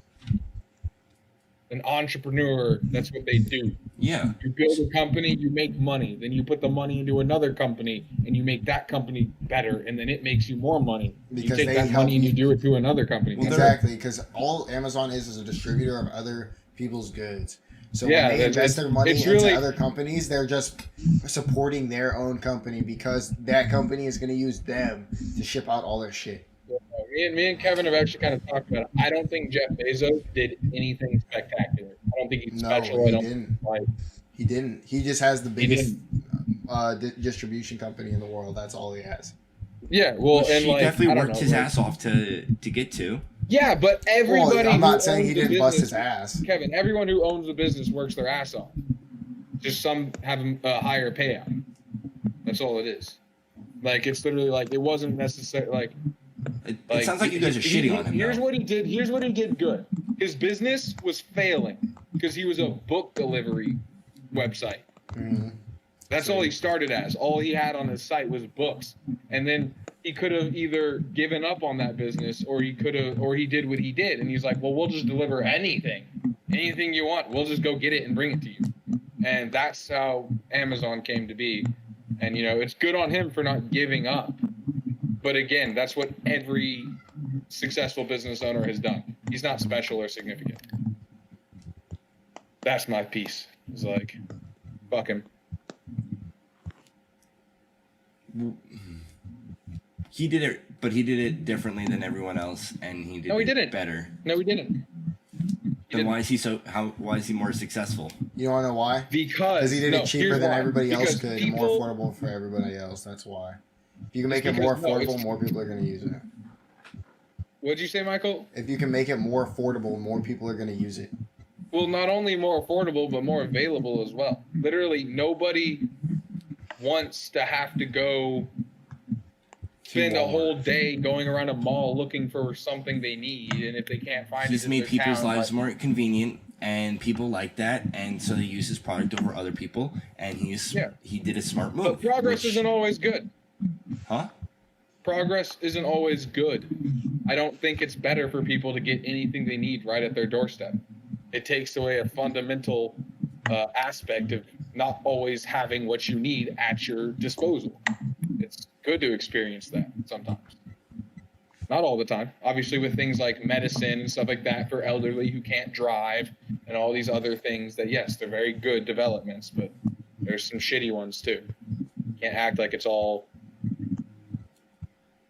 An entrepreneur, that's what they do. Yeah. You build a company, you make money, then you put the money into another company, and you make that company better, and then it makes you more money. Because you take that money and you do it to another company. Well, exactly, because all Amazon is a distributor of other people's goods. So when they invest their money into other companies, they're just supporting their own company, because that company is going to use them to ship out all their shit. Me and Kevin have actually kind of talked about it. I don't think Jeff Bezos did anything spectacular. I don't think he's special. He didn't. He didn't. He just has the biggest distribution company in the world. That's all he has. Yeah, well, and he definitely worked his ass off to get to. Yeah, but everybody. Well, I'm not saying he didn't bust his ass. Kevin, everyone who owns a business works their ass off. Just some have a higher payout. That's all it is. Like, it's literally like, it wasn't necessary. Like, it sounds like you guys are shitting on him. Here's what he did. Here's what he did good. His business was failing because he was a book delivery website. Mm-hmm. That's all he started as. All he had on his site was books, and then he could have either given up on that business, or he did what he did, and he's like, well, we'll just deliver anything you want. We'll just go get it and bring it to you. And that's how Amazon came to be. And, it's good on him for not giving up. But again, that's what every successful business owner has done. He's not special or significant. That's my piece. It's like, fuck him. He did it, but he did it differently than everyone else, and he did it better. No, he didn't. Then why is he more successful? You want to know why? Because he did it cheaper than everybody else could, and more affordable for everybody else. That's why. If you can make it more affordable, more people are going to use it. What'd you say, Michael? If you can make it more affordable, more people are going to use it. Well, not only more affordable, but more available as well. Literally, nobody wants to have to go spend a whole day going around a mall looking for something they need, and if they can't find it, he's made people's lives more convenient, and people like that, and so they use his product over other people, and he did a smart move. But progress isn't always good. Huh? Progress isn't always good. I don't think it's better for people to get anything they need right at their doorstep. It takes away a fundamental aspect of not always having what you need at your disposal. It's good to experience that sometimes. Not all the time. Obviously, with things like medicine and stuff like that for elderly who can't drive and all these other things that, yes, they're very good developments, but there's some shitty ones too. Can't act like it's all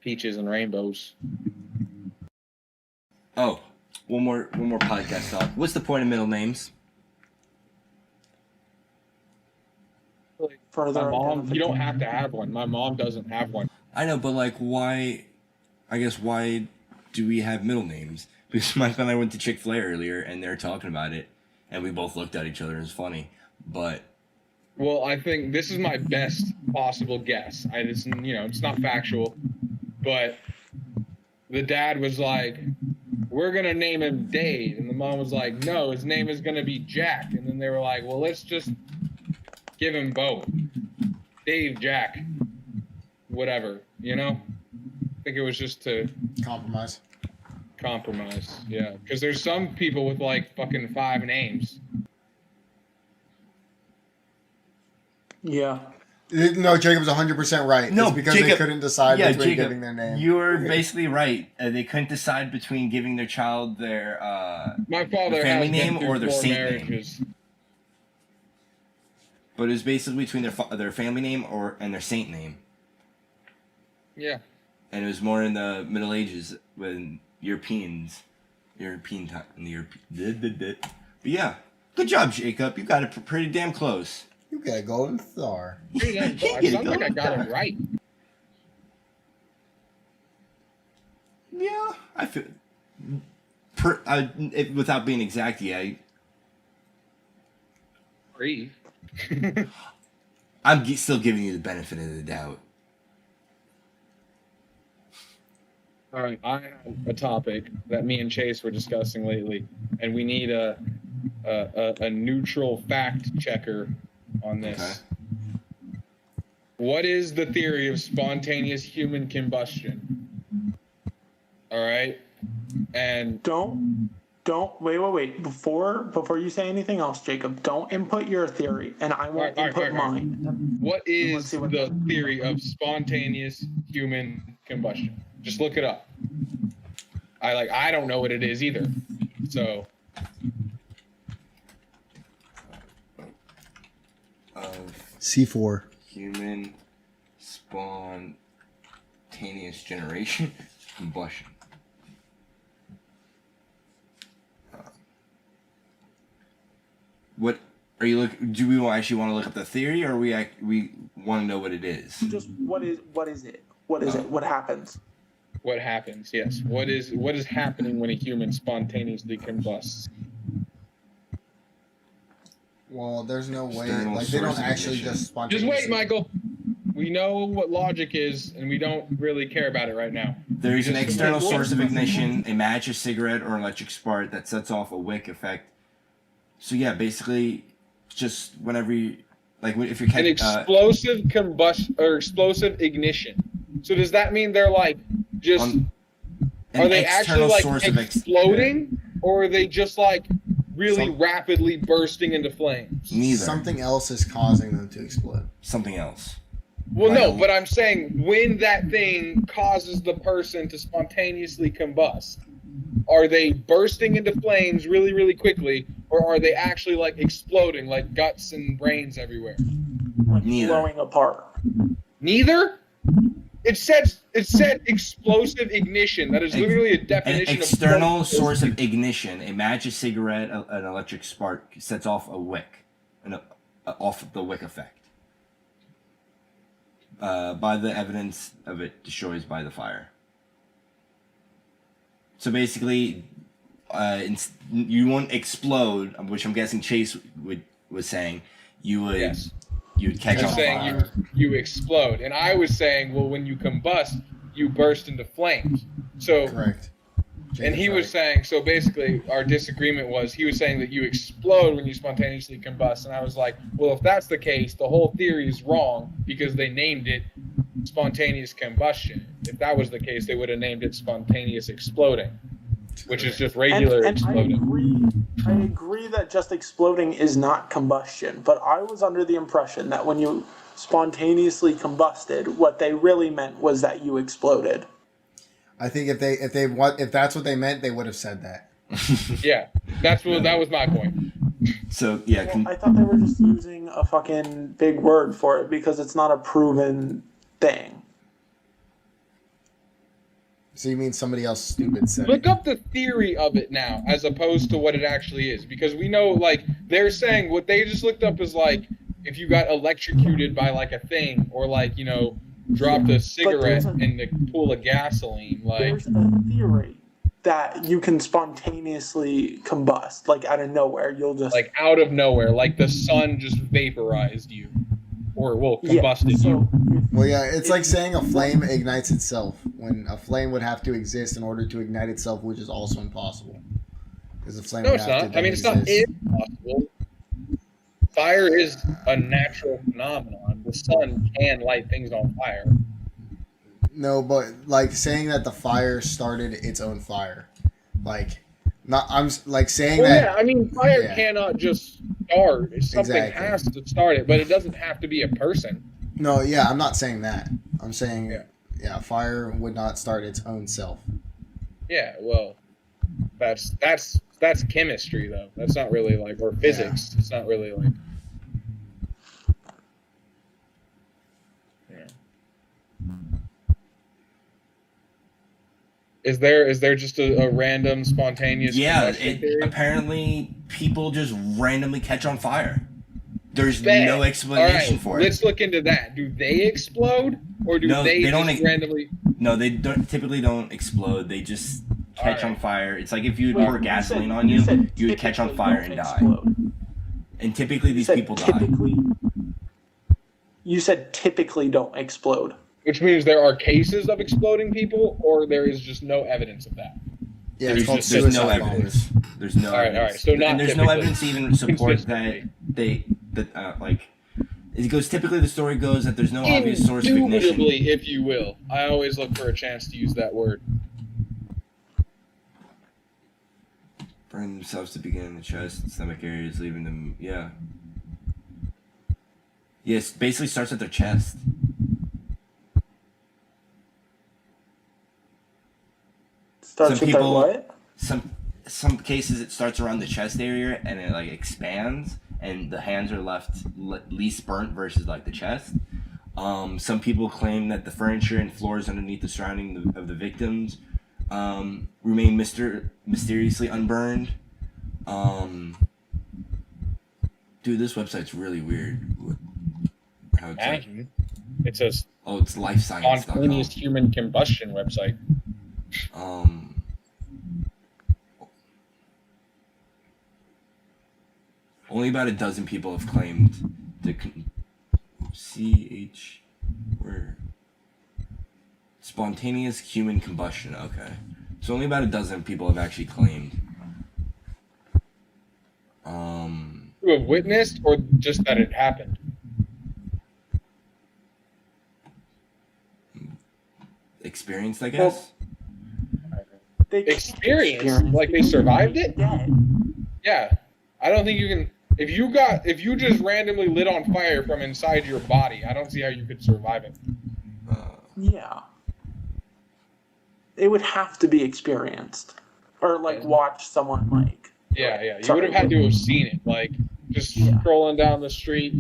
peaches and rainbows. Oh, one more podcast talk. What's the point of middle names? My mom, you don't have to have one. My mom doesn't have one. I know, but like, why? I guess why do we have middle names? Because Michael and I went to Chick-fil-A earlier, and they're talking about it, and we both looked at each other. It was funny, but Well, I think this is my best possible guess. It's it's not factual, but the dad was like, "We're gonna name him Dave," and the mom was like, "No, his name is gonna be Jack." And then they were like, "Well, let's just give him both, Dave, Jack, whatever." I think it was just to Compromise. Yeah, because there's some people with like fucking 5 names. Yeah. No, Jacob's 100% right. No, it's because Jacob- they couldn't decide between Jacob, giving their name. You were basically right. They couldn't decide between giving their child their My father their family has name been through or their 4 saint marriages. name. But it was basically between their family name and their saint name. Yeah. And it was more in the Middle Ages when European time in the European. But yeah, good job, Jacob. You got it pretty damn close. You got a golden star. Pretty damn cool. I sound like I got it right. Yeah, I feel. Without being exact, yeah. Free. I'm still giving you the benefit of the doubt. All right, I have a topic that me and Chase were discussing lately, and we need a neutral fact checker on this. Okay. What is the theory of spontaneous human combustion? All right, and Don't wait. Before you say anything else, Jacob, don't input your theory, and I won't All right, input mine. what is Let's see what- the theory of spontaneous human combustion? Just look it up. I don't know what it is either. So C4. Human spontaneous generation combustion. What are you look? Do we actually want to look up the theory, or we want to know what it is? Just what is it? What is it? What happens? what happens? Yes. What is happening when a human spontaneously combusts? Well, there's no way. External Like, they don't source of actually ignition. just Just spontaneously. wait, Michael. We know what logic is, and we don't really care about it right now. There is an Just- external source of ignition, a match, a cigarette, or electric spark that sets off a wick effect. So yeah, basically, just whenever you, like if you're An explosive combustion or explosive ignition. So does that mean they're like just are they actually like exploding, or are they just like really rapidly bursting into flames? Neither. Something else is causing them to explode. Something else. Well, Like no, a- but I'm saying when that thing causes the person to spontaneously combust, are they bursting into flames really, really quickly, or are they actually like exploding, like guts and brains everywhere? Like Neither. blowing apart. Neither. It said explosive ignition. That is literally a An definition external of source of ignition, a match, a cigarette, an electric spark sets off a wick, off the wick effect. By the evidence of it destroys by the fire. So basically, you won't explode, which I'm guessing Chase was saying. You would Yes. you would catch You're on saying fire. you explode, and I was saying, well, when you combust, you burst into flames. So, Correct. and he was saying, so basically, our disagreement was he was saying that you explode when you spontaneously combust, and I was like, well, if that's the case, the whole theory is wrong because they named it spontaneous combustion. If that was the case, they would have named it spontaneous exploding, which is just regular And exploding. I agree that just exploding is not combustion, but I was under the impression that when you spontaneously combusted, what they really meant was that you exploded. I think if that's what they meant, they would have said that. Yeah, that was my point. So yeah, Well, I thought they were just using a fucking big word for it because it's not a proven thing. So you mean somebody else stupid said Look it? up the theory of it now, as opposed to what it actually is, because we know, like, they're saying what they just looked up is like if you got electrocuted by like a thing, or like dropped a cigarette there's a- in the pool of gasoline, like There's a theory. that you can spontaneously combust, like out of nowhere. You'll just Like out of nowhere, like the sun just vaporized you, or combusted you. Well, yeah, it's like saying a flame ignites itself when a flame would have to exist in order to ignite itself, which is also impossible. Because the flame No, would it's have not. to I mean, it's not exist. impossible. Fire is a natural phenomenon. The sun can light things on fire. No, but like saying that the fire started its own fire, like not. Like saying Well, that. yeah, I mean, fire Yeah. cannot just start. Something Exactly. has to start it, but it doesn't have to be a person. No, yeah, I'm not saying that. I'm saying, Yeah. yeah, fire would not start its own self. Yeah, well, that's chemistry though. That's not really like or physics. It's not really like. Yeah. Is there just a random spontaneous? combustion theory? Apparently people just randomly catch on fire. There's Bet. no explanation for it. Let's look into that. Do they explode, or do they don't just randomly? No, they typically don't explode. They just catch on fire. It's like if you would pour gasoline on you said you would catch on typically fire don't and die. explode. And typically these You said people die. You said typically don't explode. Which means there are cases of exploding people, or there is just no evidence of that. Yeah, it's called There's suicide no bombers. evidence. There's no All right. evidence. So not and there's no typically. evidence to even support that like it goes. Typically, the story goes that there's no obvious source of ignition. Indubitably, if you will. I always look for a chance to use that word. Burn themselves to begin in the chest and stomach areas, leaving them. Yeah. Yes, basically starts at their chest. Starts with their what? Some cases it starts around the chest area and it like expands and the hands are left least burnt versus like the chest. Some people claim that the furniture and floors underneath the surrounding of the victims remain mysteriously unburned. Dude, this website's really weird. How it's like, It's a it's lifescience.com. spontaneous human combustion website. Only about a dozen people have claimed to where spontaneous human combustion. Okay, so only about a dozen people have actually claimed. To have witnessed, or just that it happened. Experienced, I guess. They can't Experience, like they survived it. dead. Yeah, I don't think you can. If you just randomly lit on fire from inside your body, I don't see how you could survive it. Yeah. It would have to be experienced. Or like watch someone like. Yeah. You Sorry. would have had to have seen it, like just scrolling down the street,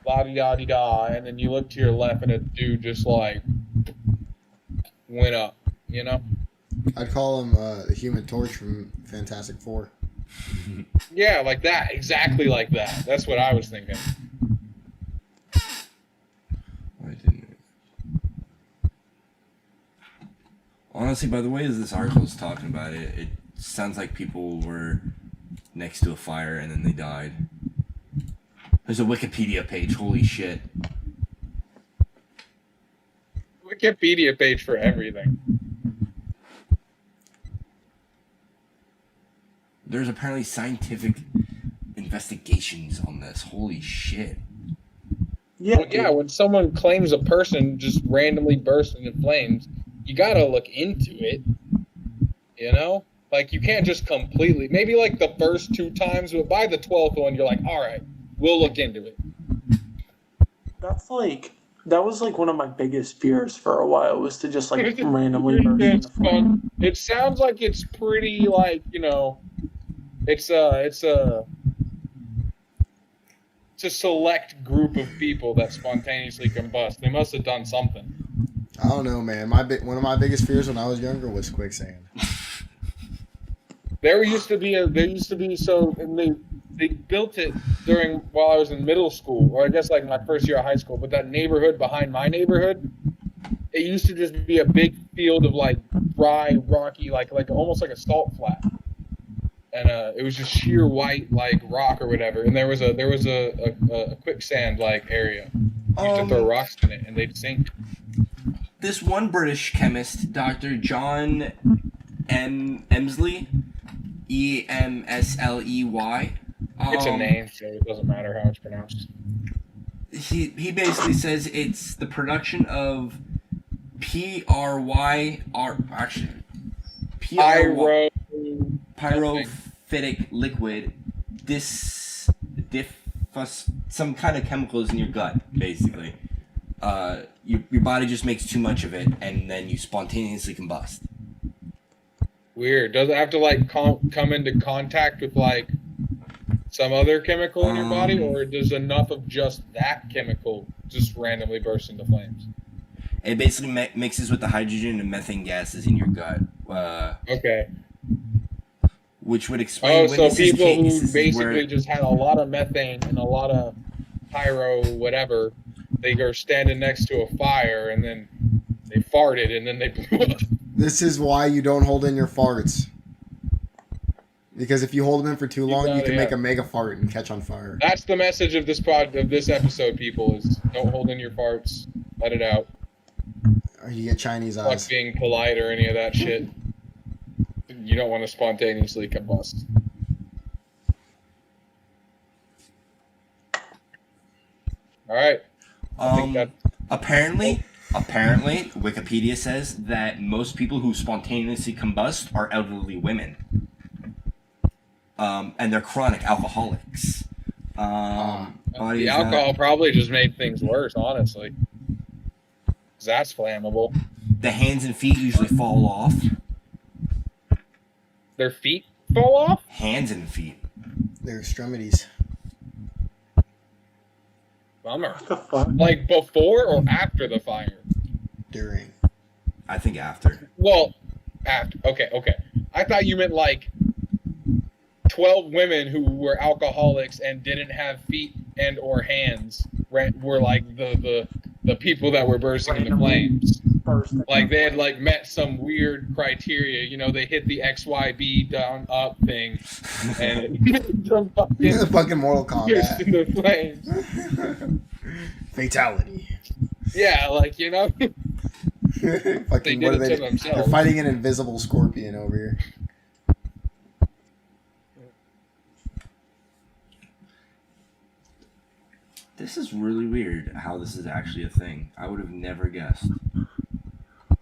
la di da di da, and then you look to your left and a dude just like went up, I'd call him the Human Torch from Fantastic Four. Yeah, like that, exactly like that. That's what I was thinking. Why didn't it? Honestly, by the way this article is talking about it, it sounds like people were next to a fire and then they died. There's a Wikipedia page. Holy shit. Wikipedia page for everything. There's apparently scientific investigations on this. Holy shit. Yeah. Well, yeah, when someone claims a person just randomly burst into flames, you gotta look into it. Like you can't just completely. Maybe like the first 2 times, but by the 12th one, you're like, all right, we'll look into it. That was like one of my biggest fears for a while, was to just like randomly burst into flames. It sounds like it's pretty like it's a select group of people that spontaneously combust. They must have done something. I don't know, man. One of my biggest fears when I was younger was quicksand. There used to be and they built it while I was in middle school, or I guess like my first year of high school, but that neighborhood behind my neighborhood, it used to just be a big field of like dry, rocky, like almost like a salt flat. And it was just sheer white like rock or whatever. And there was a quicksand like area. You used to throw rocks in it and they'd sink. This one British chemist, Dr. John Emsley, Emsley. It's a name, so it doesn't matter how it's pronounced. He basically says it's the production of pyrophytic liquid, some kind of chemicals in your gut, basically. Your body just makes too much of it, and then you spontaneously combust. Weird. Does it have to like come into contact with like some other chemical in your body, or does enough of just that chemical just randomly burst into flames? It basically mixes with the hydrogen and methane gases in your gut. Okay. Which would explain. So people who basically just had a lot of methane and a lot of pyro, whatever, they are standing next to a fire and then they farted and then they blew up. This is why you don't hold in your farts. Because if you hold them in for too long, you can make a mega fart and catch on fire. That's the message of this episode, people, is don't hold in your farts. Let it out. Or you get Chinese eyes. Like being polite or any of that shit. You don't want to spontaneously combust. All right. Apparently, Wikipedia says that most people who spontaneously combust are elderly women. And they're chronic alcoholics. The alcohol probably just made things worse, honestly. 'Cause that's flammable. The hands and feet usually fall off. Their feet fall off? Hands and feet. Their extremities. Bummer. Like before or after the fire? During. I think after. Well, after. Okay. I thought you meant like 12 women who were alcoholics and didn't have feet and or hands were like the people that were bursting into flames. Like they had like met some weird criteria, you know, they hit the XYB down up thing and the fucking Mortal Kombat. Into flames. Fatality. Yeah, like, you know. Fucking, what are they? They're fighting an invisible scorpion over here. This is really weird how this is actually a thing. I would have never guessed.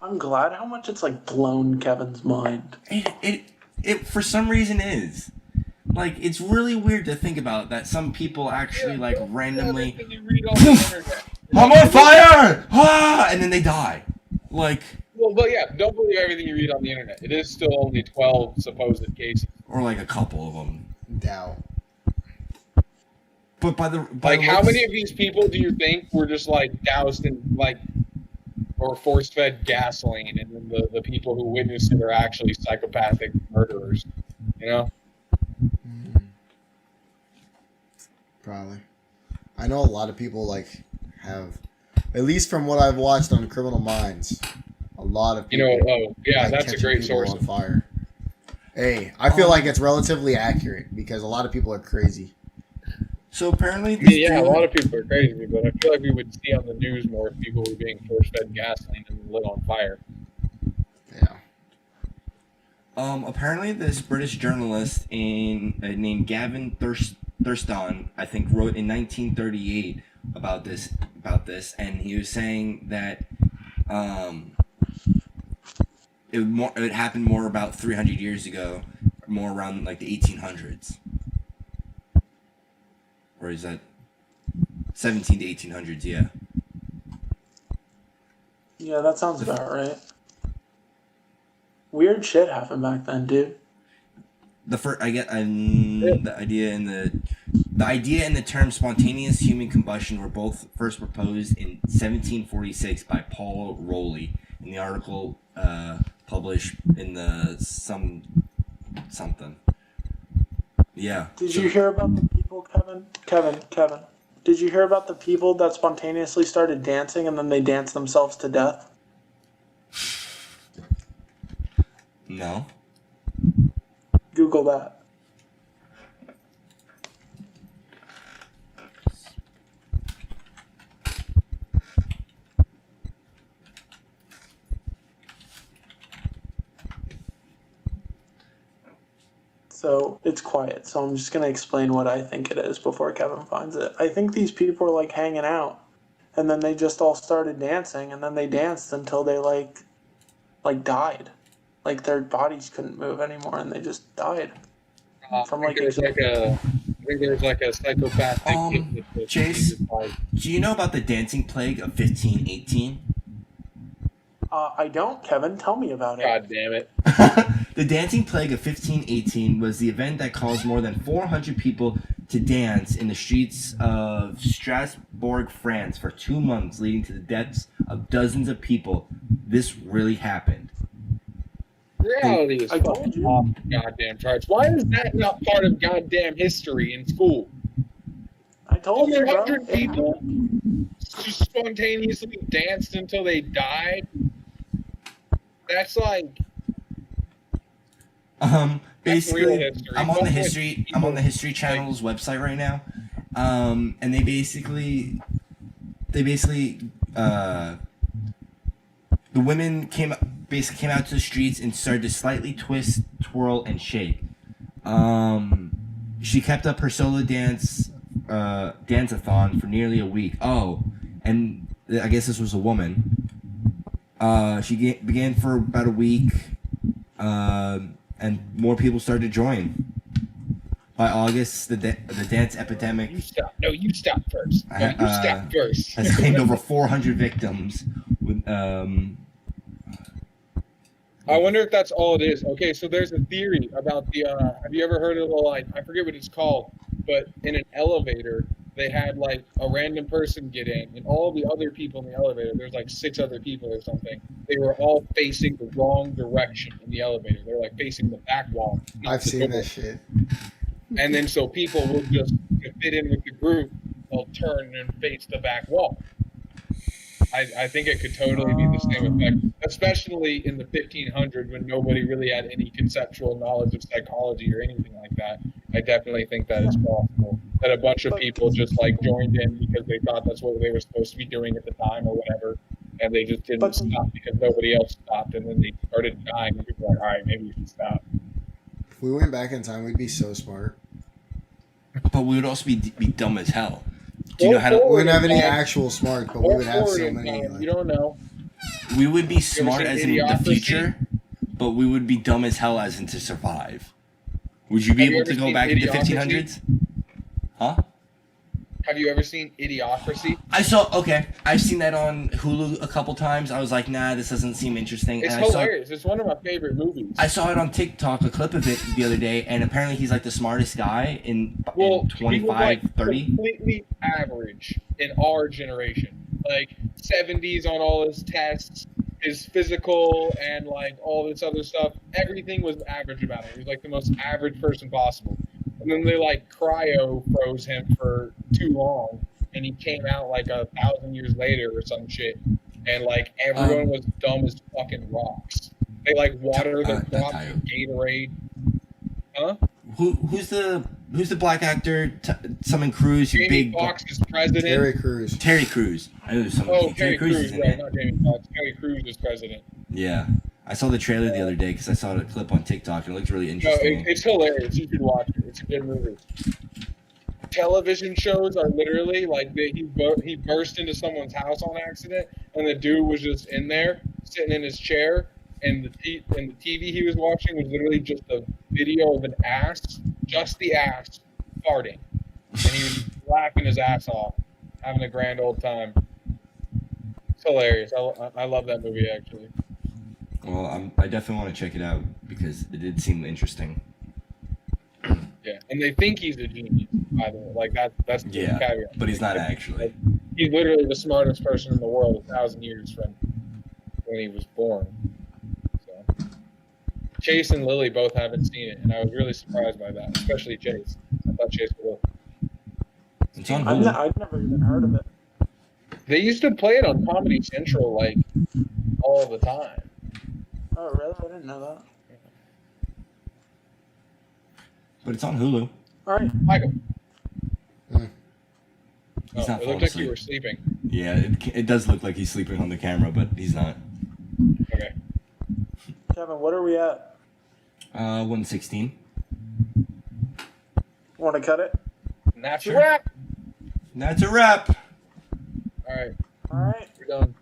I'm glad how much it's like blown Kevin's mind. It for some reason is. Like, it's really weird to think about that some people actually like randomly I'm on fire! Ah! And then they die. Like, well, but yeah, don't believe everything you read on the internet. It is still only 12 supposed cases. Or like a couple of them. Doubt. But by how many of these people do you think were just like doused in like or force fed gasoline, and then the people who witnessed it are actually psychopathic murderers? You know? Probably. I know a lot of people like have, at least from what I've watched on Criminal Minds, a lot of people. You know, like, that's a great source. On fire. Hey, I feel like it's relatively accurate because a lot of people are crazy. So apparently, a lot of people are crazy, but I feel like we would see on the news more if people were being force-fed gasoline and lit on fire. Yeah. Apparently, this British journalist named Gavin Thurston, I think, wrote in 1938 about this, and he was saying that it happened more about 300 years ago, more around like the 1800s. Or is that 17 to 1800s? Yeah. Yeah, that sounds about right. Weird shit happened back then, dude. The idea and the term spontaneous human combustion were both first proposed in 1746 by Paul Rowley in the article published in the something. Yeah. Did you hear about the people, Kevin? Did you hear about the people that spontaneously started dancing and then they danced themselves to death? No. Google that. So it's quiet, so I'm just going to explain what I think it is before Kevin finds it. I think these people are like hanging out, and then they just all started dancing, and then they danced until they like died. Like their bodies couldn't move anymore, and they just died. From like I think there's like a psychopathic. Chase, do you know about the dancing plague of 1518? I don't, Kevin. Tell me about it. God damn it. The dancing plague of 1518 was the event that caused more than 400 people to dance in the streets of Strasbourg, France for 2 months, leading to the deaths of dozens of people. This really happened. Reality is fucking off the goddamn charts. Why is that not part of goddamn history in school? I told you, Over bro. 100 people just spontaneously danced until they died. That's like basically, I'm on the History Channel's website right now, and they basically the women came out to the streets and started to slightly twist, twirl, and shake. She kept up her solo dance-a-thon for nearly a week. Oh, and I guess this was a woman. She began for about a week, and more people started to join. By August, the dance epidemic. You stop. No, you stop first. No, you stop first. Has claimed over 400 victims. With I wonder if that's all it is. Okay, so there's a theory about the. Have you ever heard of the like? I forget what it's called, but in an elevator, they had like a random person get in, and all the other people in the elevator. There's like 6 other people or something. They were all facing the wrong direction in the elevator. They're like facing the back wall. I've seen that shit. And then so people will just to fit in with the group, they'll turn and face the back wall. I think it could totally be the same effect, especially in the 1500s when nobody really had any conceptual knowledge of psychology or anything like that. I definitely think that is possible. That a bunch of people just like joined in because they thought that's what they were supposed to be doing at the time or whatever, and they just didn't stop because nobody else stopped, and then they started dying, and people were like, all right, maybe we should stop. If we went back in time, we'd be so smart. But we would also be dumb as hell. Do you know how to? We wouldn't have any actual smart, but we would have so many. You don't know. We would be smart as in the Idiocracy? future, but we would be dumb as hell as in to survive. Would you be able to go back into 1500s? Huh? Have you ever seen Idiocracy? I've seen that on Hulu a couple times. I was like, nah, this doesn't seem interesting. It's and hilarious. It's one of my favorite movies. I saw it on TikTok, a clip of it the other day, and apparently he's like the smartest guy in 25, 30. Completely average in our generation. Like 70s on all his tests, his physical, and like all this other stuff. Everything was average about him. He was like the most average person possible. And then they like cryo froze him for too long, and he came out like 1,000 years later or some shit, and like everyone was dumb as fucking rocks. They like water the crops with Gatorade. Huh? Who's the black actor? Someone Cruz. Jamie Big Foxx is president. Terry Crews. I knew someone. Terry Crews, right? Not Jamie Foxx. Terry Crews is president. Yeah. I saw the trailer the other day because I saw a clip on TikTok and it looked really interesting. No, it's hilarious. You should watch it. It's a good movie. Television shows are literally like he burst into someone's house on accident, and the dude was just in there sitting in his chair, and the TV he was watching was literally just a video of an ass, just the ass, farting, and he was laughing his ass off, having a grand old time. It's hilarious. I love that movie actually. Well, I definitely want to check it out because it did seem interesting. Yeah, and they think he's a genius, by the way. Like that's the caveat. But he's not actually. Like, he's literally the smartest person in the world 1,000 years from when he was born. So Chase and Lily both haven't seen it, and I was really surprised by that, especially Chase. I thought Chase would. It's on Hulu. I've never even heard of it. They used to play it on Comedy Central like all the time. Oh, really? I didn't know that. but it's on Hulu. All right. Michael. He's not It falling looked like asleep. you were sleeping. Yeah, it does look like he's sleeping on the camera, but he's not. Okay. Kevin, what are we at? 116. Want to cut it? And that's Sure. a wrap. That's a wrap. All right. All right. We're done.